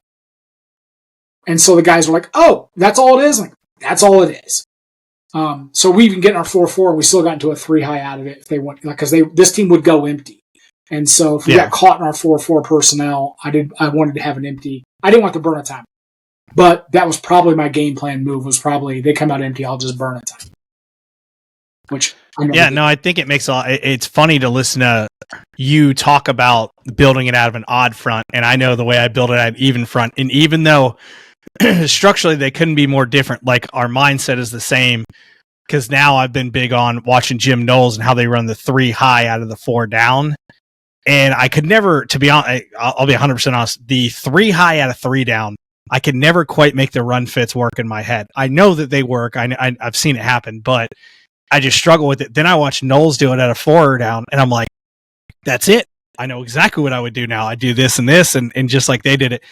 B: And so the guys were like, oh, that's all it is? Like, that's all it is. So we even get in our 4-4, and we still got into a 3 high out of it if they went, because this team would go empty. And so if we got caught in our 4-4 personnel, I wanted to have an empty. I didn't want to burn a time. But that was probably my game plan move, was probably they come out empty, I'll just burn a time. Which I know.
A: I think it makes it's funny to listen to you talk about building it out of an odd front, and I know the way I build it out of even front. And even though structurally they couldn't be more different, like our mindset is the same, because now I've been big on watching Jim Knowles and how they run the 3 high out of the 4 down. And I could never, to be honest, I'll be 100% honest, the 3 high out of 3 down, I could never quite make the run fits work in my head. I know that they work. I've seen it happen, but I just struggle with it. Then I watch Knowles do it at a 4 down, and I'm like, that's it. I know exactly what I would do now. I do this and this, and just like they did it.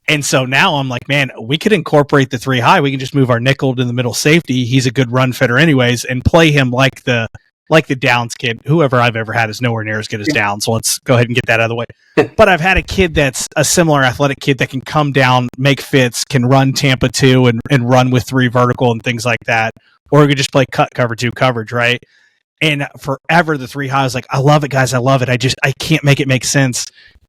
A: And so now I'm like, man, we could incorporate the 3 high. We can just move our nickel to the middle safety. He's a good run fitter anyways, and play him like the Downs kid. Whoever I've ever had is nowhere near as good as Downs. So let's go ahead and get that out of the way. But I've had a kid that's a similar athletic kid that can come down, make fits, can run Tampa 2 and run with 3 vertical and things like that. Or we could just play cut cover 2 coverage, right? And forever the 3 high, I was like, I love it, guys. I love it. I can't make it make sense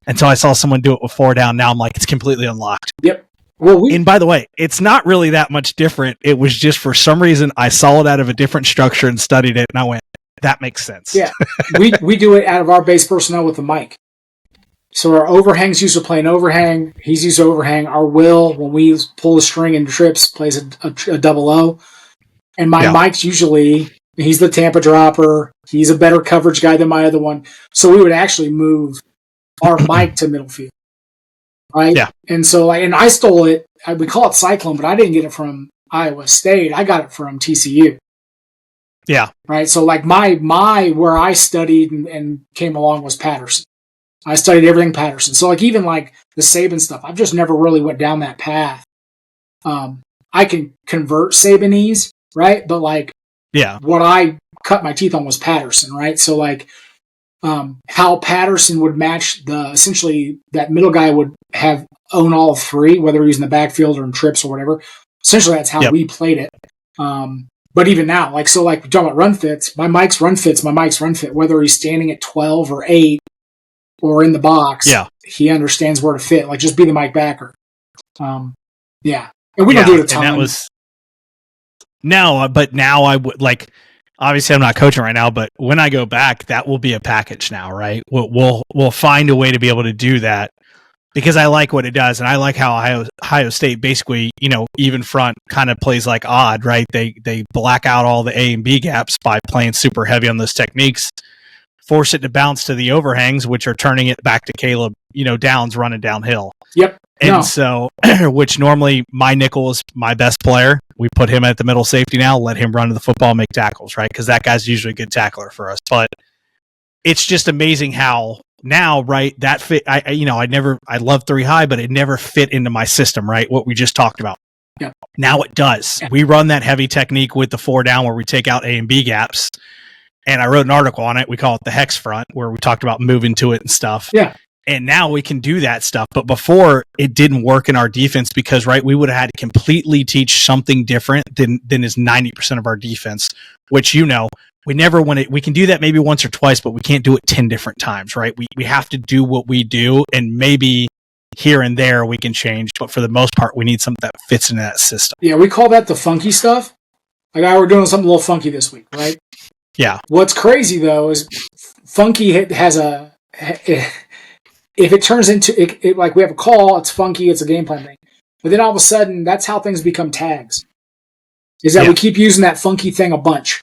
A: until I saw someone do it with 4 down. Now I'm like, it's completely unlocked.
B: Yep. Well,
A: and by the way, it's not really that much different. It was just for some reason I saw it out of a different structure and studied it, and I went, that makes sense.
B: Yeah. we do it out of our base personnel with the mic. So our overhang's used to play an overhang. He's used to overhang. Our Will, when we pull the string and trips, plays a double O. And my Mike's usually, he's the Tampa dropper. He's a better coverage guy than my other one. So we would actually move our Mike to middle field. Right? Yeah. And so, and I stole it. We call it Cyclone, but I didn't get it from Iowa State. I got it from TCU.
A: Yeah.
B: Right. So like my where I studied and came along was Patterson. I studied everything Patterson. So like even like the Saban stuff, I've just never really went down that path. I can convert Sabanese, right? But like what I cut my teeth on was Patterson, right? So like how Patterson would match essentially that middle guy would own all 3, whether he's in the backfield or in trips or whatever. Essentially that's how we played it. But even now, like, so like, we're talking about run fits, my Mike's run fit, whether he's standing at 12 or 8 or in the box, he understands where to fit. Like, just be the Mike backer. And we don't do it a ton.
A: And that was, but now I would, like, obviously I'm not coaching right now, but when I go back, that will be a package now, right? We'll find a way to be able to do that because I like what it does, and I like how Ohio State basically, even front kind of plays like odd, right? They black out all the A and B gaps by playing super heavy on those techniques, force it to bounce to the overhangs, which are turning it back to Caleb, Downs running downhill.
B: Yep.
A: And so, which normally my nickel is my best player. We put him at the middle safety now, let him run to the football, make tackles, right? Because that guy's usually a good tackler for us. But it's just amazing how now, right, that fit. I love 3 high, but it never fit into my system, right? What we just talked about.
B: Yep.
A: Now it does.
B: Yeah.
A: We run that heavy technique with the 4 down where we take out A and B gaps. And I wrote an article on it. We call it the hex front, where we talked about moving to it and stuff.
B: Yeah.
A: And now we can do that stuff. But before, it didn't work in our defense because, right, we would have had to completely teach something different than is 90% of our defense, which, we never want it. We can do that maybe once or twice, but we can't do it 10 different times, right? We have to do what we do, and maybe here and there we can change. But for the most part, we need something that fits into that system.
B: Yeah, we call that the funky stuff. Like, we're doing something a little funky this week, right?
A: Yeah.
B: What's crazy, though, is funky has a... If it turns into, it, like we have a call, it's funky, it's a game plan thing. But then all of a sudden, that's how things become tags. Is that we keep using that funky thing a bunch.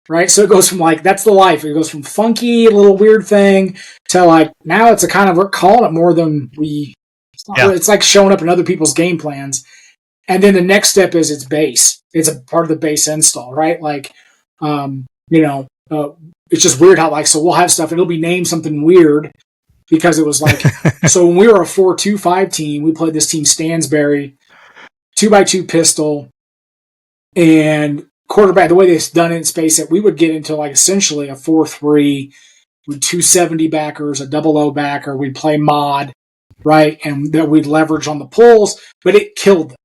B: Right? So it goes from that's the life. It goes from funky, a little weird thing, to now it's a kind of, we're calling it more than we, it's like showing up in other people's game plans. And then the next step is it's base. It's a part of the base install, right? It's just weird how so we'll have stuff and it'll be named something weird. Because it was so when we were a 4-2-5 team, we played this team Stansbury, 2x2 pistol, and quarterback. The way they've done it in space, that we would get into essentially a 4-3 with 270 backers, a 00 backer. We'd play mod, right, and that we'd leverage on the pulls, but it killed them.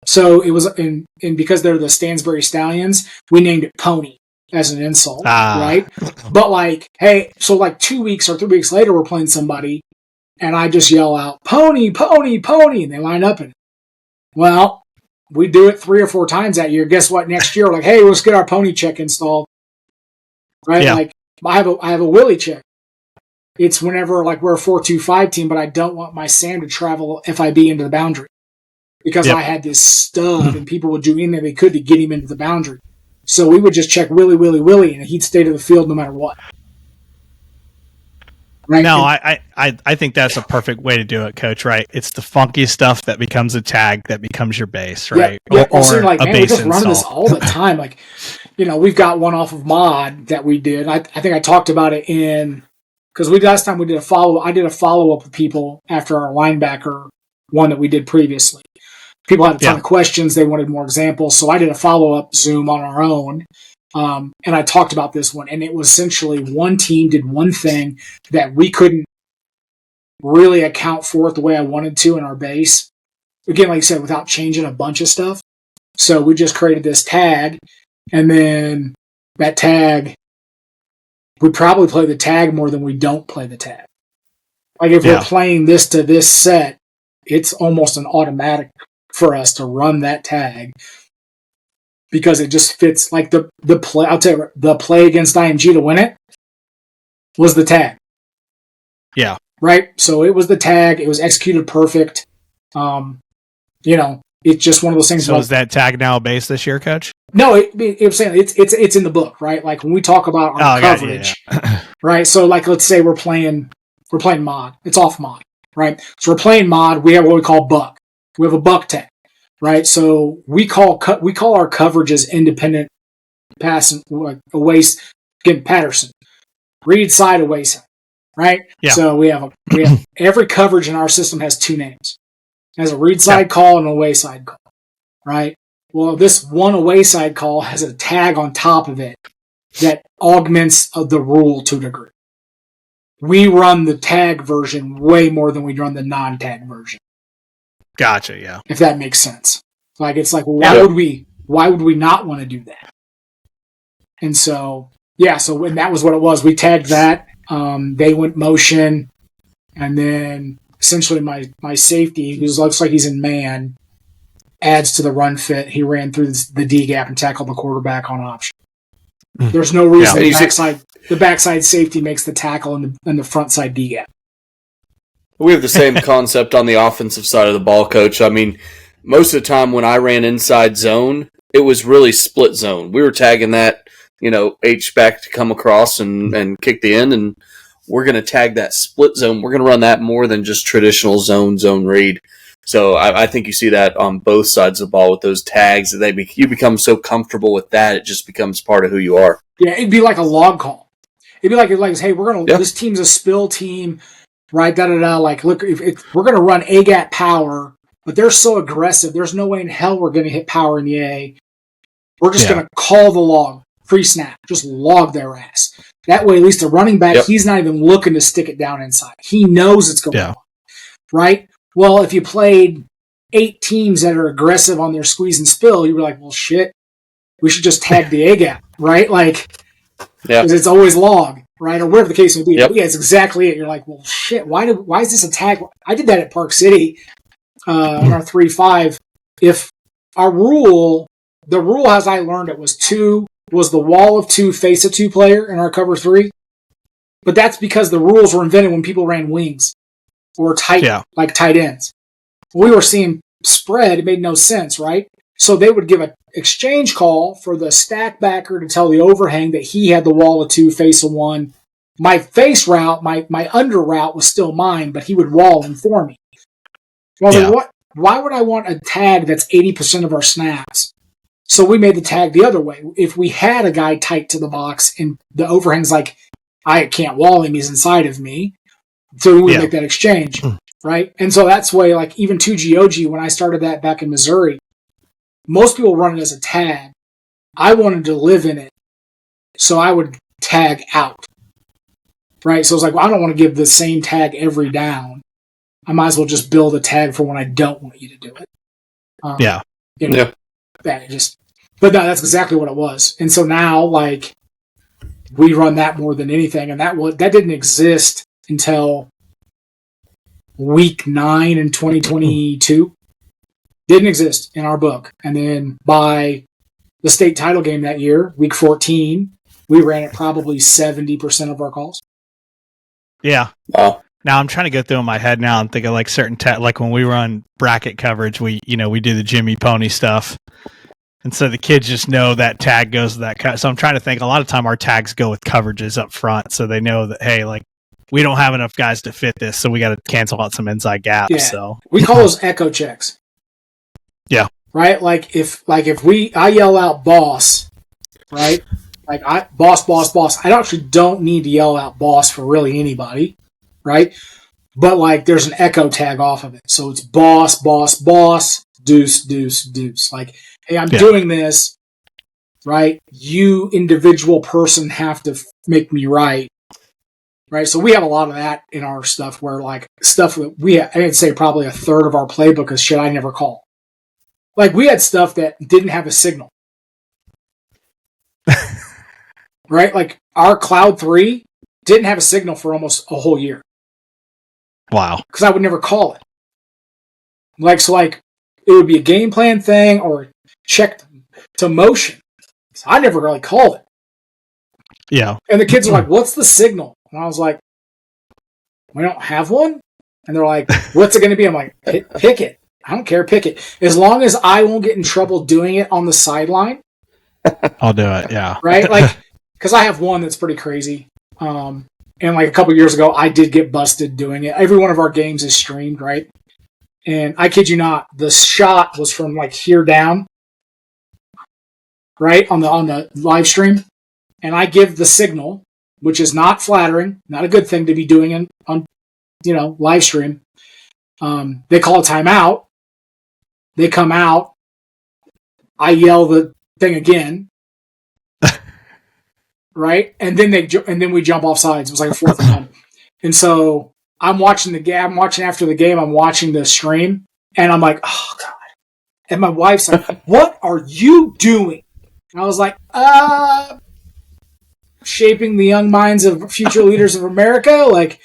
B: So it was, and because they're the Stansbury Stallions, we named it Pony as an insult, right? But hey, so 2 weeks or 3 weeks later, we're playing somebody, and I just yell out, "Pony, pony, pony," and they line up in it. Well, we do it 3 or 4 times that year. Guess what? Next year, we're hey, let's get our pony check installed, right? Yeah. I have a Willie check. It's whenever we're a 4-2-5 team, but I don't want my Sam to travel FIB into the boundary because I had this stud, and people would do anything they could to get him into the boundary. So we would just check Willie, Willie, Willie, and he'd stay to the field no matter what. Right?
A: No, I think that's a perfect way to do it, Coach. Right? It's the funky stuff that becomes a tag that becomes your base, right?
B: Yeah.
A: Or
B: man,
A: a
B: we're
A: base
B: just running
A: install.
B: this all the time. We've got one off of mod that we did. I think I talked about it because last time we did I did a follow up with people after our linebacker one that we did previously. People had a ton of questions. They wanted more examples. So I did a follow-up Zoom on our own. And I talked about this one. And it was essentially one team did one thing that we couldn't really account for it the way I wanted to in our base. Again, like I said, without changing a bunch of stuff. So we just created this tag. And then that tag, we probably play the tag more than we don't play the tag. If we're playing this to this set, it's almost an automatic for us to run that tag because it just fits the play. I'll tell you, the play against IMG to win it was the tag.
A: Yeah.
B: Right. So it was the tag. It was executed perfect. It's just one of those things.
A: So is that tag now a base this year, Coach?
B: No, I'm saying it's in the book, right? When we talk about our coverage, right? So let's say we're playing mod. It's off mod, right? So we're playing mod. We have what we call buck. We have a buck tag, right? So we call our coverages independent pass away. Again, Patterson, read side away side, right? Yeah. So we have every coverage in our system has 2 names. It has a read side call and an away side call, right? Well, this one away side call has a tag on top of it that augments the rule to a degree. We run the tag version way more than we run the non-tag version.
A: Gotcha. Yeah.
B: If that makes sense. Why would we not want to do that? And so when that was what it was, we tagged that. They went motion, and then essentially my safety, who looks like he's in man, adds to the run fit. He ran through the D gap and tackled the quarterback on option. There's no reason the backside safety makes the tackle and the front side D gap.
C: We have the same concept on the offensive side of the ball, Coach. I mean, most of the time when I ran inside zone, it was really split zone. We were tagging that, H-back to come across and kick the end, and we're going to tag that split zone. We're going to run that more than just traditional zone read. So I think you see that on both sides of the ball with those tags. That you become so comfortable with that, it just becomes part of who you are.
B: Yeah, it'd be like a log call. It'd be like hey, this team's a spill team, right? Like, look, if we're going to run A-gap power, but they're so aggressive, there's no way in hell we're going to hit power in the A. We're just going to call the log, pre-snap, just log their ass. That way, at least the running back, he's not even looking to stick it down inside. He knows it's going on, right? Well, if you played 8 teams that are aggressive on their squeeze and spill, you were like, well, shit, we should just tag the A-gap, right? Like, because it's always log, right? Or whatever the case may be. Yep. Yeah, it's exactly it. You're like, well, shit, why is this a tag? I did that at Park City on our 3-5. If our the rule as I learned it was the wall of 2, face of 2 player in our cover 3. But that's because the rules were invented when people ran wings or tight ends. We were seeing spread. It made no sense, right? So they would give an exchange call for the stack backer to tell the overhang that he had the wall of 2, face of 1. My face route, my under route was still mine, but he would wall in for me. So I was like, why would I want a tag that's 80% of our snaps? So we made the tag the other way. If we had a guy tight to the box and the overhang's like, I can't wall him, he's inside of me. So we would make that exchange, right? And so that's why, like, even 2GOG, when I started that back in Missouri, most people run it as a tag. I wanted to live in it, so I would tag out, right? So it's like, well, I don't want to give the same tag every down. I might as well just build a tag for when I don't want you to do it. But no, that's exactly what it was. And so now, like, we run that more than anything, and that didn't exist until week 9 in 2022. Didn't exist in our book. And then by the state title game that year, week 14, we ran it probably 70% of our calls.
A: Yeah. Wow. Now I'm trying to go through in my head now and think of like certain like when we run bracket coverage, we do the Jimmy Pony stuff. And so the kids just know that tag goes to that cut. So I'm trying to think, a lot of time our tags go with coverages up front. So they know that, hey, like, we don't have enough guys to fit this, so we got to cancel out some inside gaps. Yeah. So
B: we call those echo checks.
A: Yeah.
B: Right? Like if I yell out boss, right? Like boss. I actually don't need to yell out boss for really anybody, right? But like there's an echo tag off of it. So it's boss, deuce. Like, hey, I'm doing this, right? You individual person have to make me right. Right, so we have a lot of that in our stuff where, like, stuff that I'd say probably a third of our playbook is shit I never call. Like, we had stuff that didn't have a signal. Right? Like, our Cloud 3 didn't have a signal for almost a whole year.
A: Wow.
B: Because I would never call it. Like, so, like, it would be a game plan thing or check to motion. So I never really called it.
A: Yeah.
B: And the kids are like, what's the signal? And I was like, we don't have one? And they're like, what's it going to be? I'm like, pick it. I don't care, pick it. As long as I won't get in trouble doing it on the sideline.
A: I'll do it, yeah.
B: Right? Like, because I have one that's pretty crazy. And like a couple years ago, I did get busted doing it. Every one of our games is streamed, right? And I kid you not, the shot was from like here down, right? On the live stream. And I give the signal, which is not flattering, not a good thing to be doing on live stream. They call a timeout. They come out. I yell the thing again, right? And then we jump off sides. It was like a 4th and 1. And so I'm watching the game. I'm watching after the game. I'm watching the stream, and I'm like, oh god. And my wife's like, "What are you doing?" And I was like, shaping the young minds of future leaders of America. Like,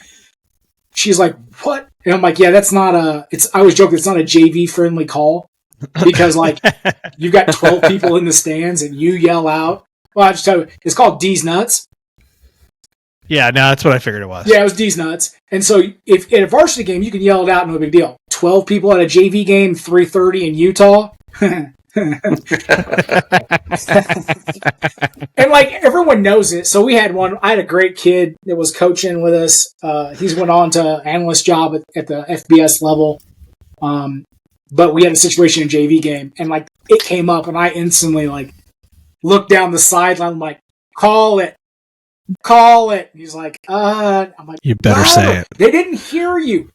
B: she's like, what? And I'm like, yeah, that's not I always joke, it's not a JV friendly call because like you've got 12 people in the stands and you yell out Well, I'll just tell you, it's called D's Nuts.
A: Yeah, no, that's what I figured it was.
B: Yeah, it was D's Nuts. And so if at a varsity game, you can yell it out, no big deal. 12 people at a JV game, 3:30 in Utah. And like everyone knows it. So I had a great kid that was coaching with us. He's went on to analyst job at the FBS level. But we had a situation in JV game and like it came up and I instantly like looked down the sideline. I'm like, call it. And he's like, I'm like,
A: you better say it.
B: They didn't hear you.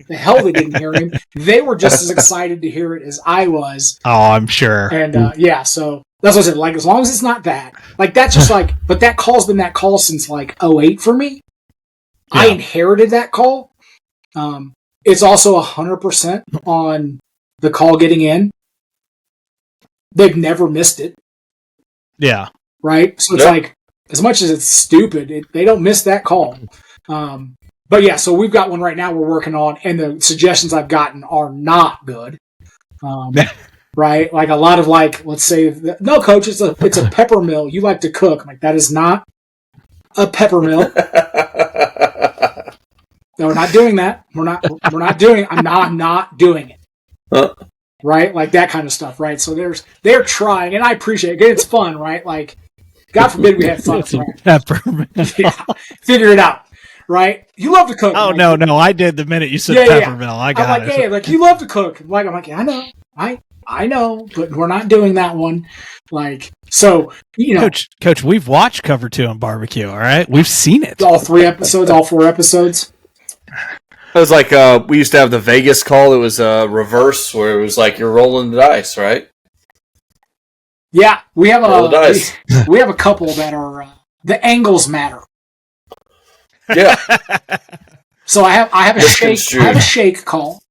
B: The hell they didn't hear him. They were just as excited to hear it as I was.
A: Oh, I'm sure.
B: And so that's what I said. Like, as long as it's not that, like, that's just like, but that call's been that call since like 2008 for me. Yeah. I inherited that call. It's also 100% on the call getting in. They've never missed it.
A: Yeah.
B: Right. So it's like, as much as it's stupid, they don't miss that call. But yeah, so we've got one right now we're working on, and the suggestions I've gotten are not good. Right? Like a lot of like, let's say, no, coach, it's a pepper mill. You like to cook. I'm like, that is not a pepper mill. No, we're not doing that. We're not doing it. I'm not doing it. Right? Like that kind of stuff, right? So they're trying, and I appreciate it. It's fun, right? Like, God forbid we had fun.
A: Pepper mill.
B: Yeah, figure it out. Right? You love to cook.
A: Oh,
B: like,
A: no, I did the minute you said peppermill. I got
B: it. Hey, like, you love to cook. I'm like, yeah, I know. I know, but we're not doing that one. Like, so, you know.
A: Coach, we've watched Cover 2 on barbecue, all right? We've seen it.
B: All 4 episodes.
C: It was like we used to have the Vegas call. It was reverse, where it was like you're rolling the dice, right?
B: Yeah, we have we have a couple that are the angles matter.
C: Yeah.
B: So I have a shake call,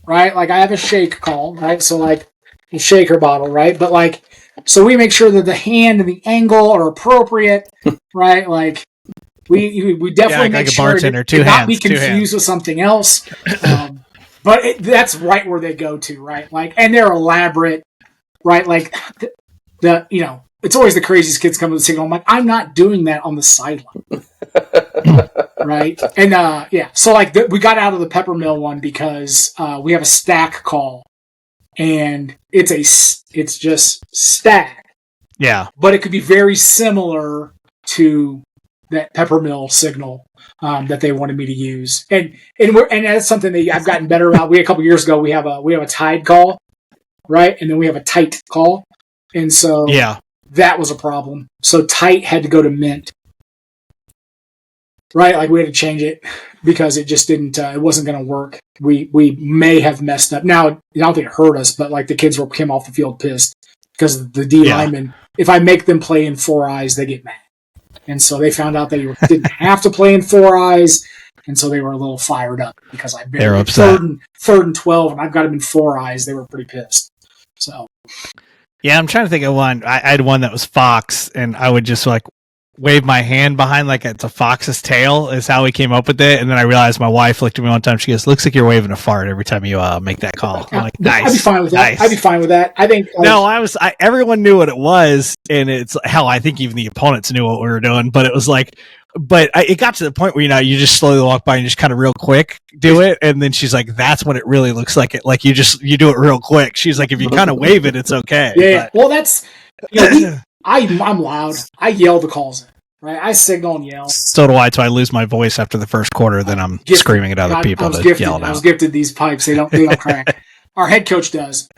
B: right? Like I have a shake call, right? So like a shaker bottle, right? But like, so we make sure that the hand and the angle are appropriate, right? Like we definitely make sure to not be confused with something else. But that's right where they go to, right? Like, and they're elaborate, right? Like it's always the craziest kids come to the signal. I'm like, I'm not doing that on the sideline. Right. And, so like we got out of the peppermill one because, we have a stack call and it's just stack.
A: Yeah.
B: But it could be very similar to that peppermill signal, that they wanted me to use. And that's something that I've gotten better about. A couple years ago, we have a tide call, right? And then we have a tight call. And so that was a problem. So tight had to go to mint. Right, like we had to change it because it just didn't. It wasn't going to work. We may have messed up. Now, I don't think it hurt us, but like the kids came off the field pissed because the D linemen. If I make them play in 4 eyes, they get mad, and so they found out they didn't have to play in 4 eyes, and so they were a little fired up because I
A: they're upset.
B: Third and 12, and I've got them in 4 eyes. They were pretty pissed. So,
A: yeah, I'm trying to think of one. I had one that was Fox, and I would just like wave my hand behind like it's a fox's tail is how we came up with it. And then I realized my wife looked at me one time. She goes, looks like you're waving a fart every time you make that call. I'm like, nice.
B: I'd be fine with that.
A: Nice.
B: I'd be fine with that. I think.
A: Everyone knew what it was. And it's hell, I think even the opponents knew what we were doing, but it was like, it got to the point where, you just slowly walk by and just kind of real quick do it. And then she's like, that's when it really looks like it. Like you do it real quick. She's like, if you kind of wave it, it's okay.
B: Yeah. But, well, that's, I'm loud. I yell the calls in, right? I signal and yell.
A: So do I. So I lose my voice after the first quarter. Then I'm screaming at other people to yell it out.
B: I was gifted these pipes. They don't crack. Our head coach does.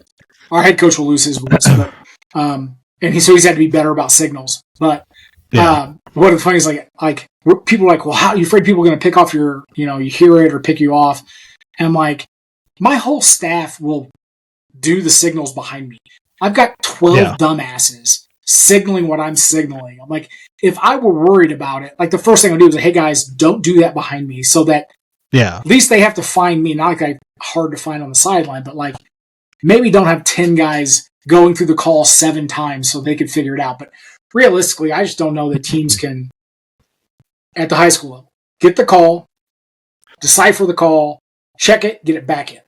B: Our head coach will lose his voice, but, and he's had to be better about signals. But what the funny is like people are like, well, how are you afraid people are going to pick off your, you hear it or pick you off? And I'm like, my whole staff will do the signals behind me. I've got 12 dumbasses signaling what I'm signaling. I'm like, if I were worried about it, like the first thing I do is, hey guys, don't do that behind me, so that at least they have to find me. Not like I'm hard to find on the sideline, but like maybe don't have 10 guys going through the call 7 times so they could figure it out. But realistically, I just don't know that teams can, at the high school level, get the call, decipher the call, check it, get it back in.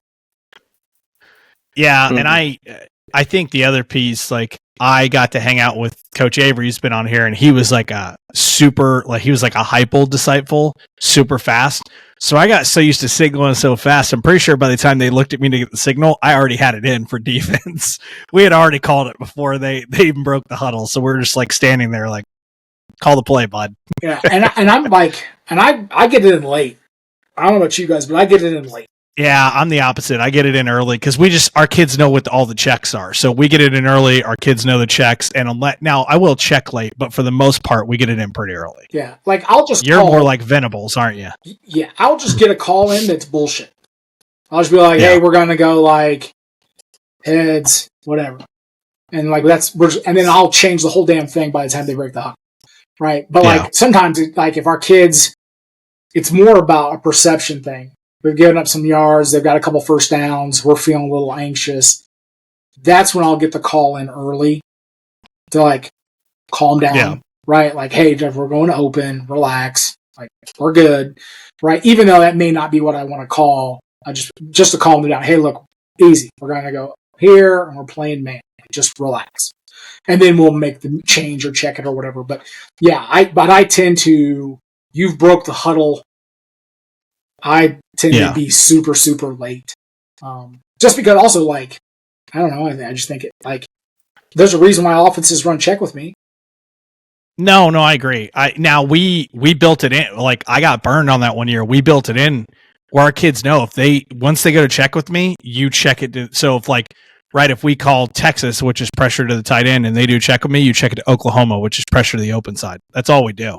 A: Yeah, and I think the other piece, like I got to hang out with Coach Avery, who's been on here, and he was like a hypo disciple, super fast. So I got so used to signaling so fast. I'm pretty sure by the time they looked at me to get the signal, I already had it in for defense. We had already called it before they even broke the huddle. So we're just like standing there like, call the play, bud.
B: Yeah, and I'm like, and I get it in late. I don't know about you guys, but I get it in late.
A: Yeah, I'm the opposite. I get it in early because our kids know what all the checks are. So we get it in early. Our kids know the checks, and now I will check late, but for the most part, we get it in pretty early.
B: Yeah, like you're
A: more like Venables, aren't you?
B: Yeah, I'll just get a call in that's bullshit. I'll just be like, hey, we're gonna go like heads, whatever, and like and then I'll change the whole damn thing by the time they break the huddle, right? But like sometimes, if our kids, it's more about a perception thing. We've given up some yards. They've got a couple first downs. We're feeling a little anxious. That's when I'll get the call in early to like calm down, right? Like, hey, Jeff, we're going to open, relax, like we're good, right? Even though that may not be what I want to call, I just to calm them down. Hey, look, easy. We're going to go here and we're playing man. Just relax, and then we'll make the change or check it or whatever. But yeah, I tend to. You've broke the huddle. I tend to be super, super late. Just because also, like, I don't know, I just think there's a reason why offenses run check with me.
A: No, I agree. We built it in. Like, I got burned on that one year. We built it in where our kids know once they go to check with me, you check it. So if we call Texas, which is pressure to the tight end, and they do check with me, you check it to Oklahoma, which is pressure to the open side. That's all we do.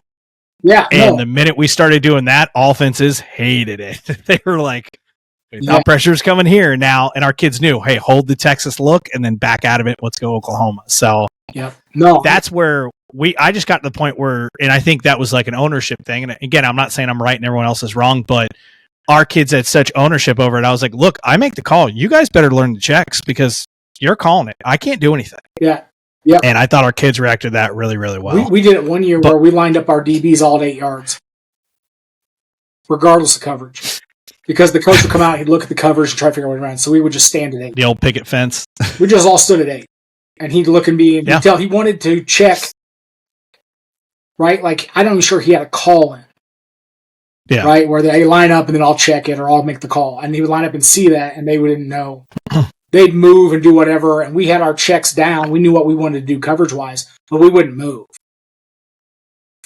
B: Yeah,
A: and the minute we started doing that, offenses hated it. They were like, pressure's coming here now. And our kids knew, hey, hold the Texas look and then back out of it. Let's go Oklahoma. So that's where I just got to the point where, and I think that was like an ownership thing. And again, I'm not saying I'm right and everyone else is wrong, but our kids had such ownership over it. I was like, look, I make the call. You guys better learn the checks because you're calling it. I can't do anything.
B: Yeah. Yeah,
A: and I thought our kids reacted to that really, really well.
B: We did it one year where we lined up our DBs all at 8 yards, regardless of coverage, because the coach would come out, he'd look at the coverage and try to figure out what he ran. So we would just stand at 8.
A: The old picket fence.
B: We just all stood at 8, and he'd look at me and he'd tell he wanted to check. Right, like I'm not even sure he had a call in. Yeah. Right, where they line up and then I'll check it or I'll make the call, and he would line up and see that, and they wouldn't know. They'd move and do whatever, and we had our checks down. We knew what we wanted to do coverage-wise, but we wouldn't move.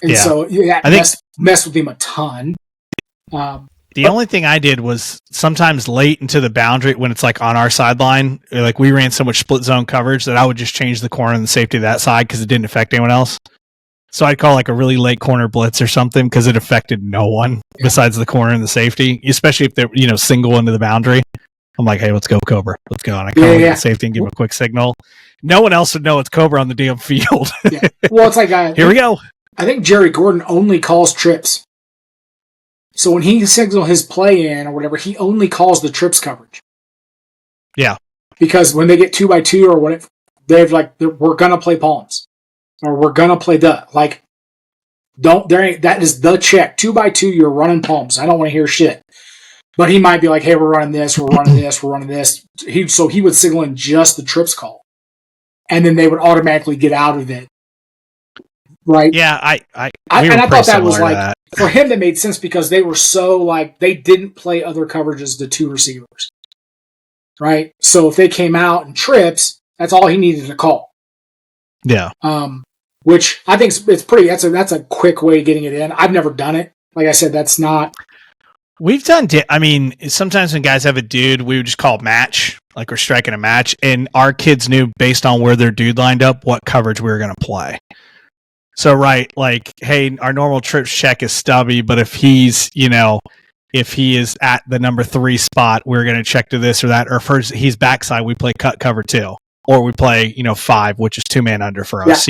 B: And so that messed with him a ton.
A: The only thing I did was sometimes late into the boundary when it's like on our sideline, like we ran so much split zone coverage that I would just change the corner and the safety to that side because it didn't affect anyone else. So I'd call like a really late corner blitz or something because it affected no one besides the corner and the safety, especially if they're single into the boundary. I'm like, hey, let's go Cobra. Let's go. And I come with the safety and give him a quick signal. No one else would know it's Cobra on the damn field.
B: Well, it's like
A: here we go.
B: I think Jerry Gordon only calls trips. So when he signals his play in or whatever, he only calls the trips coverage.
A: Yeah.
B: Because when they get 2x2 or whatever, they're like, we're gonna play palms. Or we're gonna play that is the check. 2x2, you're running palms. I don't want to hear shit. But he might be like, hey, we're running this, we're running this, we're running this. So he would signal in just the trips call. And then they would automatically get out of it. Right?
A: Yeah, I
B: thought that was like, for him, that made sense because they were so like, they didn't play other coverages to 2 receivers. Right? So if they came out and trips, that's all he needed to call.
A: Yeah.
B: Which I think it's pretty, that's a quick way of getting it in. I've never done it. Like I said, that's not.
A: We've done, sometimes when guys have a dude, we would just call match, like we're striking a match, and our kids knew based on where their dude lined up what coverage we were going to play. So, right, like, hey, our normal trips check is stubby, but if he's, if he is at the number 3 spot, we're going to check to this or that, or if he's backside, we play cut cover 2, or we play, 5, which is 2-man under for us,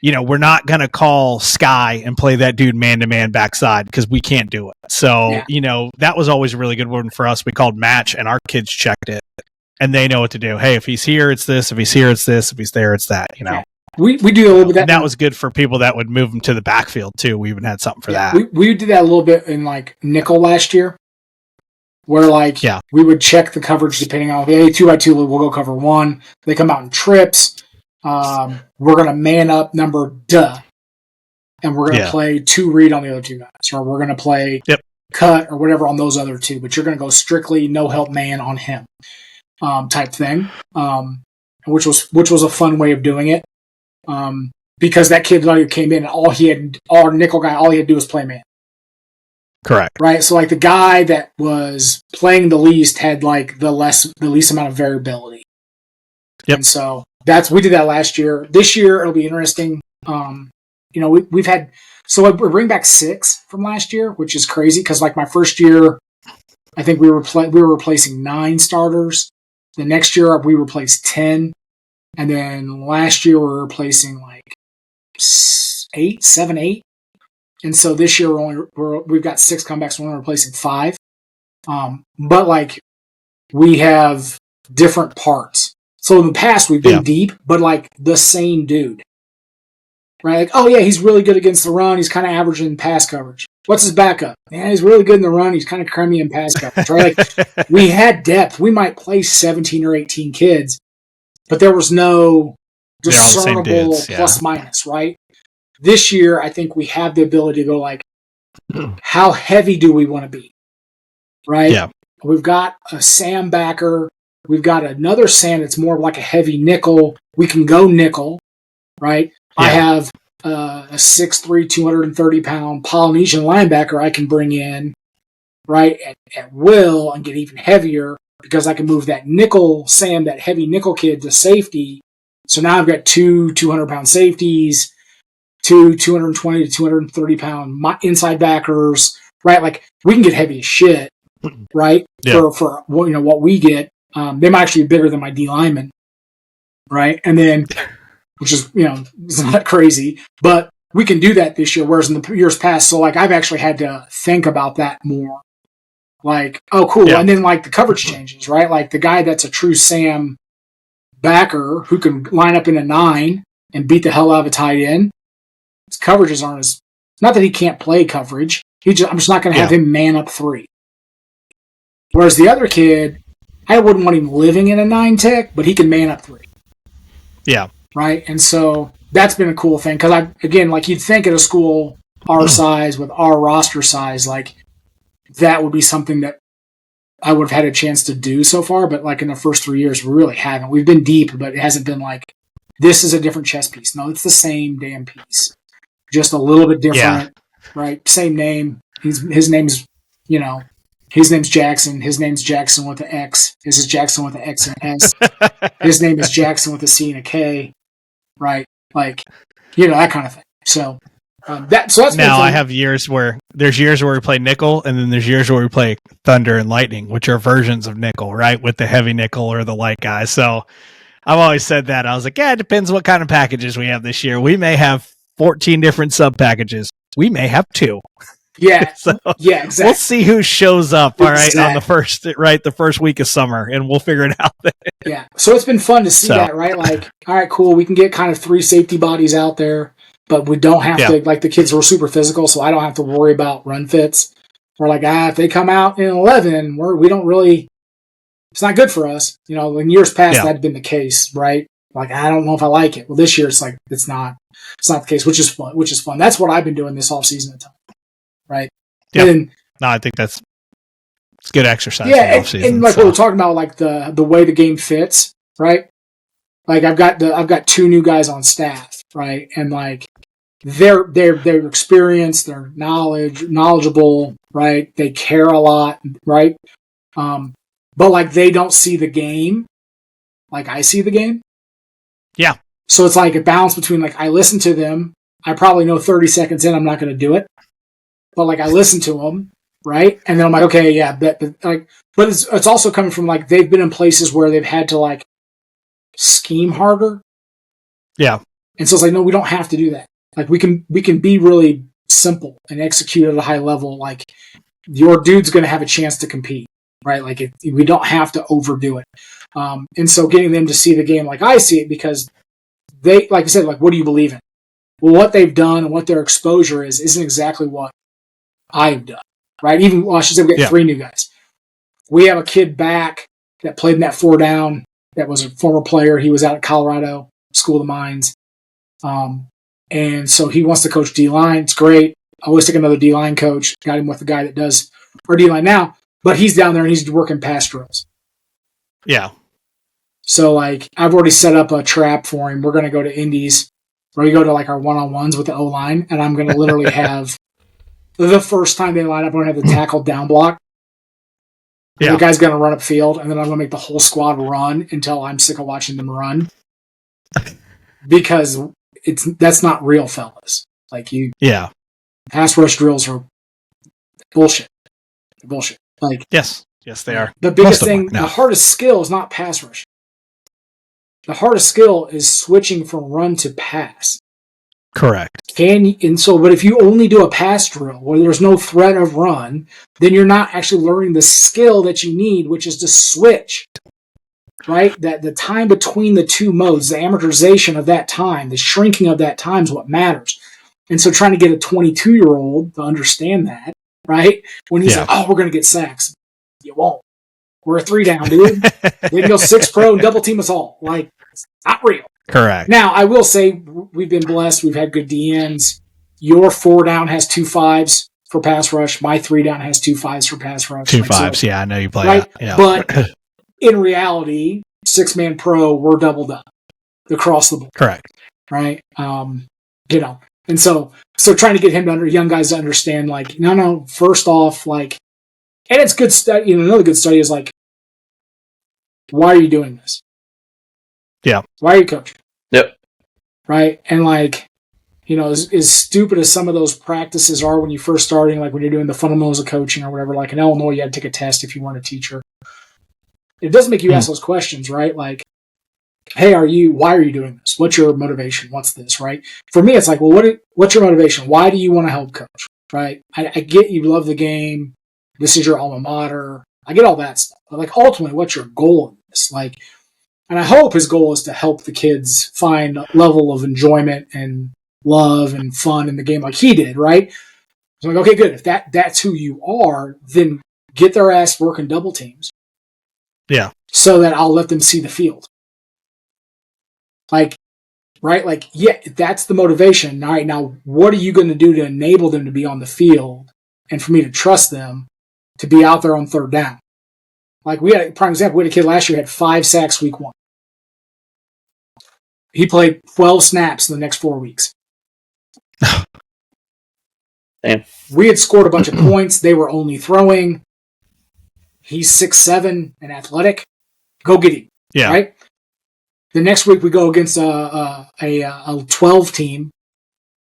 A: we're not going to call Sky and play that dude man-to-man backside because we can't do it. So, that was always a really good one for us. We called match, and our kids checked it, and they know what to do. Hey, if he's here, it's this. If he's here, it's this. If he's there, it's that,
B: Yeah. We do a little bit of that.
A: And that was good for people that would move them to the backfield, too. We even had something for that.
B: We did that a little bit in, like, nickel last year, where, we would check the coverage depending on, hey, 2x2, we'll go cover 1. They come out in trips. we're going to man up number duh. And we're going to play 2 read on the other 2 guys. Or we're going to play cut or whatever on those other 2. But you're going to go strictly no help man on him type thing. Which was a fun way of doing it. Because that kid came in and our nickel guy, all he had to do was play man.
A: Correct.
B: Right? So like the guy that was playing the least had like the least amount of variability.
A: Yep.
B: And so we did that last year. This year it'll be interesting. We've had, so we bring back 6 from last year, which is crazy because like my first year, I think we were replacing 9 starters. The next year we replaced 10, and then last year we were replacing like 7, 8. And so this year we've got 6 comebacks. We're only replacing 5. But like we have different parts. So in the past we've been deep, but like the same dude. Right? Like, oh yeah, he's really good against the run. He's kind of average in pass coverage. What's his backup? Yeah, he's really good in the run. He's kind of crummy in pass coverage. Right? Like we had depth. We might play 17 or 18 kids, but there was no discernible plus minus. Right? This year, I think we have the ability to go like, how heavy do we want to be? Right? Yeah. We've got a Sam backer. We've got another Sam that's more like a heavy nickel. We can go nickel. Right? Yeah. I have a 6'3", 230-pound Polynesian linebacker I can bring in, right, at will and get even heavier because I can move that nickel Sam, that heavy nickel kid, to safety. So now I've got 2 200-pound safeties, 2 220 to 230-pound inside backers, right? Like we can get heavy as shit, right? Yeah. For what we get, they might actually be bigger than my D lineman, right? And then. Which is, it's not crazy, but we can do that this year, whereas in the years past, so like I've actually had to think about that more. Like, oh, cool. Yeah. And then like the coverage changes, right? Like the guy that's a true Sam backer who can line up in a 9 and beat the hell out of a tight end, his coverages aren't as, not that he can't play coverage, I'm just not going to have him man up 3. Whereas the other kid, I wouldn't want him living in a 9 tech, but he can man up 3.
A: Yeah.
B: Right, and so that's been a cool thing because you'd think at a school our size with our roster size, like that would be something that I would have had a chance to do so far. But like in the first 3 years, we really haven't. We've been deep, but it hasn't been like this is a different chess piece. No, it's the same damn piece, just a little bit different. Yeah. Right, same name. His name's Jackson. His name's Jackson with an X. This is Jackson with an X and an S. His name is Jackson with a C and a K. Right, like that kind of thing. So that's
A: now. I have years where we play nickel, and then there's years where we play thunder and lightning, which are versions of nickel, right, with the heavy nickel or the light guys. So I've always said that. I was like, it depends what kind of packages we have this year. We may have 14 different sub packages. We may have 2.
B: Yeah. Yeah, exactly.
A: We'll see who shows up, all right, on the first week of summer, and we'll figure it out then.
B: Yeah. So it's been fun to see that, right? Like, all right, cool. We can get kind of 3 safety bodies out there, but we don't have to, like the kids were super physical, so I don't have to worry about run fits. We're like, if they come out in 11, we don't really, it's not good for us. In years past, that'd been the case, right? Like, I don't know if I like it. Well, this year it's like, it's not the case, which is fun. That's what I've been doing this offseason at time. Right.
A: Yeah. No, I think it's good exercise.
B: Yeah, and like we were talking about, like the way the game fits, right? Like I've got 2 new guys on staff, right? And like they're experienced, they're knowledgeable, right? They care a lot, right? But like they don't see the game like I see the game.
A: Yeah.
B: So it's like a balance between like I listen to them, I probably know 30 seconds in I'm not going to do it. But like I listen to them, right? And then I'm like, okay, yeah, but it's also coming from like they've been in places where they've had to like scheme harder.
A: Yeah.
B: And so it's like, no, we don't have to do that. Like we can be really simple and execute at a high level. Like your dude's going to have a chance to compete, right? Like we don't have to overdo it. And so getting them to see the game like I see it, because they, like I said, like what do you believe in? Well, what they've done and what their exposure isn't exactly what I've done, right? Even, I should say we got 3 new guys. We have a kid back that played in that 4 down that was a former player. He was out at Colorado. School of the Mines. And so he wants to coach D-line. It's great. I always take another D-line coach. Got him with the guy that does our D-line now. But he's down there and he's working pass drills.
A: Yeah.
B: So, like, I've already set up a trap for him. We're going to go to Indies, where we go to, like, our one-on-ones with the O-line, and I'm going to literally have the first time they line up, I'm going to have the tackle down block. Yeah. The guy's going to run up field, and then I'm going to make the whole squad run until I'm sick of watching them run. Because that's not real, fellas. Like, pass rush drills are bullshit. They're bullshit. Like,
A: yes, they are.
B: The biggest thing, the hardest skill is not pass rush. The hardest skill is switching from run to pass.
A: Correct.
B: But if you only do a pass drill where there's no threat of run, then you're not actually learning the skill that you need, which is to switch. Right? That the time between the two modes, the amortization of that time, the shrinking of that time is what matters. And so trying to get a 22-year-old to understand that, right? When he's like, oh, we're going to get sacks. You won't. We're a 3 down, dude. They can go 6 pro and double team us all. Like, it's not real.
A: Correct.
B: Now, I will say we've been blessed. We've had good DNs. Your 4 down has 2 5s for pass rush. My 3 down has 2 5s for pass rush.
A: 2 5s, so, I know you play
B: right?
A: Yeah.
B: But in reality, 6-man pro, we're doubled up across the board.
A: Correct.
B: Right? And so trying to get young guys to understand, like, no, first off, like, and it's good study. Another good study is, like, why are you doing this?
A: Yeah.
B: Why are you coaching?
C: Yep.
B: Right? And, like, as stupid as some of those practices are when you're first starting, like when you're doing the fundamentals of coaching or whatever, like in Illinois, you had to take a test if you weren't a teacher. It doesn't make you ask those questions, right? Like, hey, why are you doing this? What's your motivation? What's this, right? For me, it's like, well, what's your motivation? Why do you want to help coach, right? I get you love the game. This is your alma mater. I get all that stuff. But, like, ultimately, what's your goal in this? Like, and I hope his goal is to help the kids find a level of enjoyment and love and fun in the game like he did, right? So I'm like, okay, good. If that's who you are, then get their ass working double teams.
A: Yeah.
B: So that I'll let them see the field. Like, right? Like, yeah, that's the motivation. All right, now what are you going to do to enable them to be on the field and for me to trust them to be out there on 3rd down? Like, we had a prime example. We had a kid last year who had 5 sacks week 1. He played 12 snaps in the next 4 weeks.
C: Damn.
B: We had scored a bunch of points. They were only throwing. He's 6'7" and athletic. Go get him.
A: Yeah.
B: Right? The next week we go against a 12 team.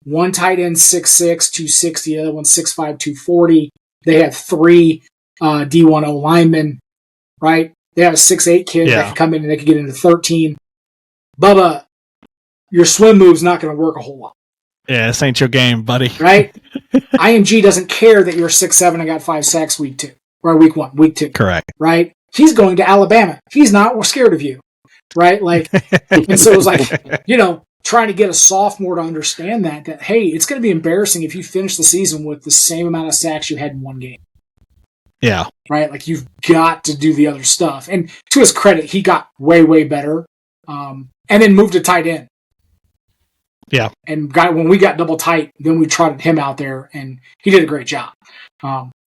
B: One tight end 6'6", 260. The other one 6'5", 240. They have 3 D1 O linemen. Right? They have a 6'8" kid that can come in and they can get into 13. Bubba, your swim move's not going to work a whole lot.
A: Yeah, this ain't your game, buddy.
B: Right? IMG doesn't care that you're 6'7" and got 5 sacks week 2. Or week 1, week 2.
A: Correct.
B: Right? He's going to Alabama. He's not scared of you. Right? Like, and so it was like, trying to get a sophomore to understand that, hey, it's going to be embarrassing if you finish the season with the same amount of sacks you had in one game.
A: Yeah.
B: Right? Like, you've got to do the other stuff. And to his credit, he got way, way better. And then moved to tight end.
A: Yeah.
B: And when we got double tight, then we trotted him out there, and he did a great job.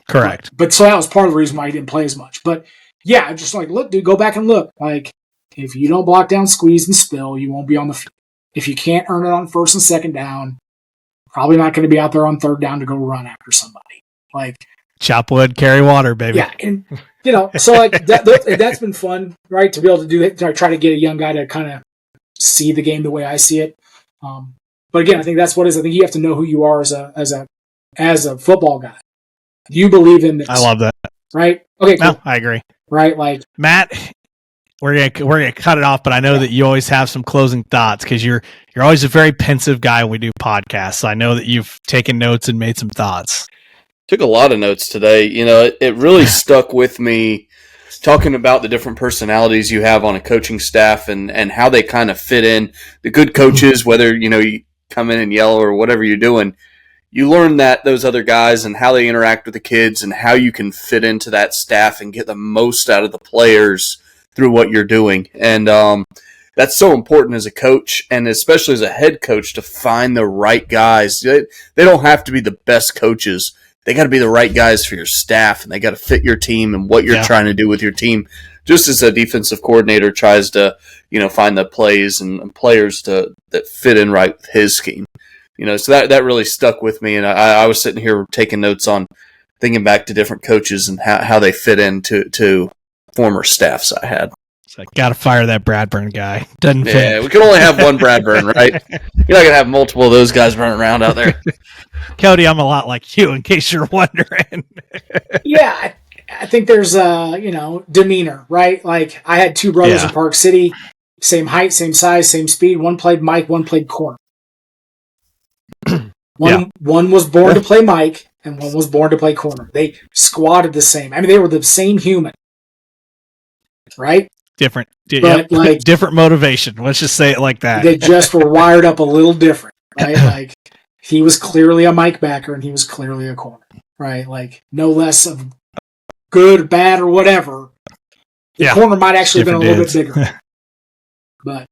A: Correct.
B: But so that was part of the reason why he didn't play as much. But yeah, just like, look, dude, go back and look. Like, if you don't block down, squeeze, and spill, you won't be on the field. If you can't earn it on 1st and 2nd down, probably not going to be out there on 3rd down to go run after somebody. Like,
A: chop wood, carry water, baby.
B: Yeah, and so like that's been fun, right? To be able to do that, to try to get a young guy to kind of see the game the way I see it. But again, I think that's what it is. I think you have to know who you are as a football guy. You believe in this.
A: I love that.
B: Right? Okay. Cool.
A: No, I agree.
B: Right? Like,
A: Matt, we're gonna cut it off, but I know that you always have some closing thoughts because you're always a very pensive guy when we do podcasts. So I know that you've taken notes and made some thoughts.
C: Took a lot of notes today. It really stuck with me talking about the different personalities you have on a coaching staff and how they kind of fit in. The good coaches, whether, you come in and yell or whatever you're doing, you learn that those other guys and how they interact with the kids and how you can fit into that staff and get the most out of the players through what you're doing. And that's so important as a coach, and especially as a head coach, to find the right guys. They don't have to be the best coaches. They got to be the right guys for your staff, and they got to fit your team and what you're trying to do with your team. Just as a defensive coordinator tries to, find the plays and players that fit in right with his scheme. So that really stuck with me, and I was sitting here taking notes on thinking back to different coaches and how they fit into former staffs I had.
A: It's like, got to fire that Bradburn guy. Doesn't fit.
C: Yeah, we can only have one Bradburn, right? You're not going to have multiple of those guys running around out there.
A: Cody, I'm a lot like you, in case you're wondering.
B: Yeah, I think there's demeanor, right? Like, I had two brothers in Park City, same height, same size, same speed. One played Mike, one played corner. One was born to play Mike, and one was born to play corner. They squatted the same. I mean, they were the same human, right?
A: Different,
B: but
A: different motivation. Let's just say it like that.
B: They just were wired up a little different, right? Like, he was clearly a Mike backer, and he was clearly a corner, right? Like, no less of good, bad, or whatever. The corner might actually have been a little bit bigger, but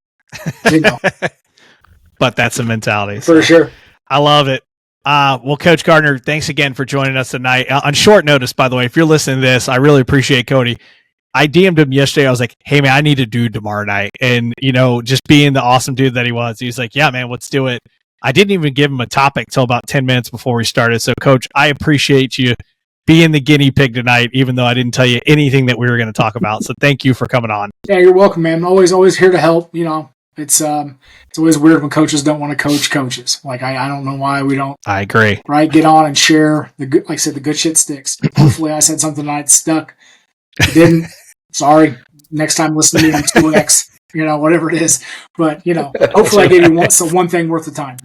A: but that's the mentality.
B: For sure.
A: I love it. Well, Coach Gardner, thanks again for joining us tonight. On short notice, by the way, if you're listening to this, I really appreciate Cody. I DM'd him yesterday. I was like, hey, man, I need a dude tomorrow night. And, just being the awesome dude that he was, he was like, yeah, man, let's do it. I didn't even give him a topic till about 10 minutes before we started. So, Coach, I appreciate you being the guinea pig tonight, even though I didn't tell you anything that we were going to talk about. So thank you for coming on.
B: Yeah, you're welcome, man. Always here to help. It's always weird when coaches don't want to coach coaches. Like, I don't know why we don't.
A: I agree.
B: Right, get on and share the good. Like I said, the good shit sticks. Hopefully, I said something tonight stuck. It didn't. Sorry. Next time, listen to me on 2X. Whatever it is. But hopefully, I gave you one thing worth of time.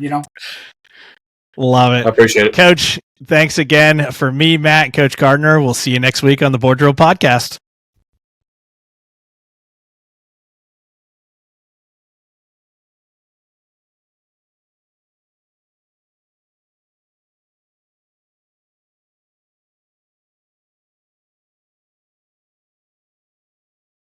A: Love it.
C: I appreciate it,
A: Coach. Thanks again for me, Matt, and Coach Gardner. We'll see you next week on the Board Drill Podcast.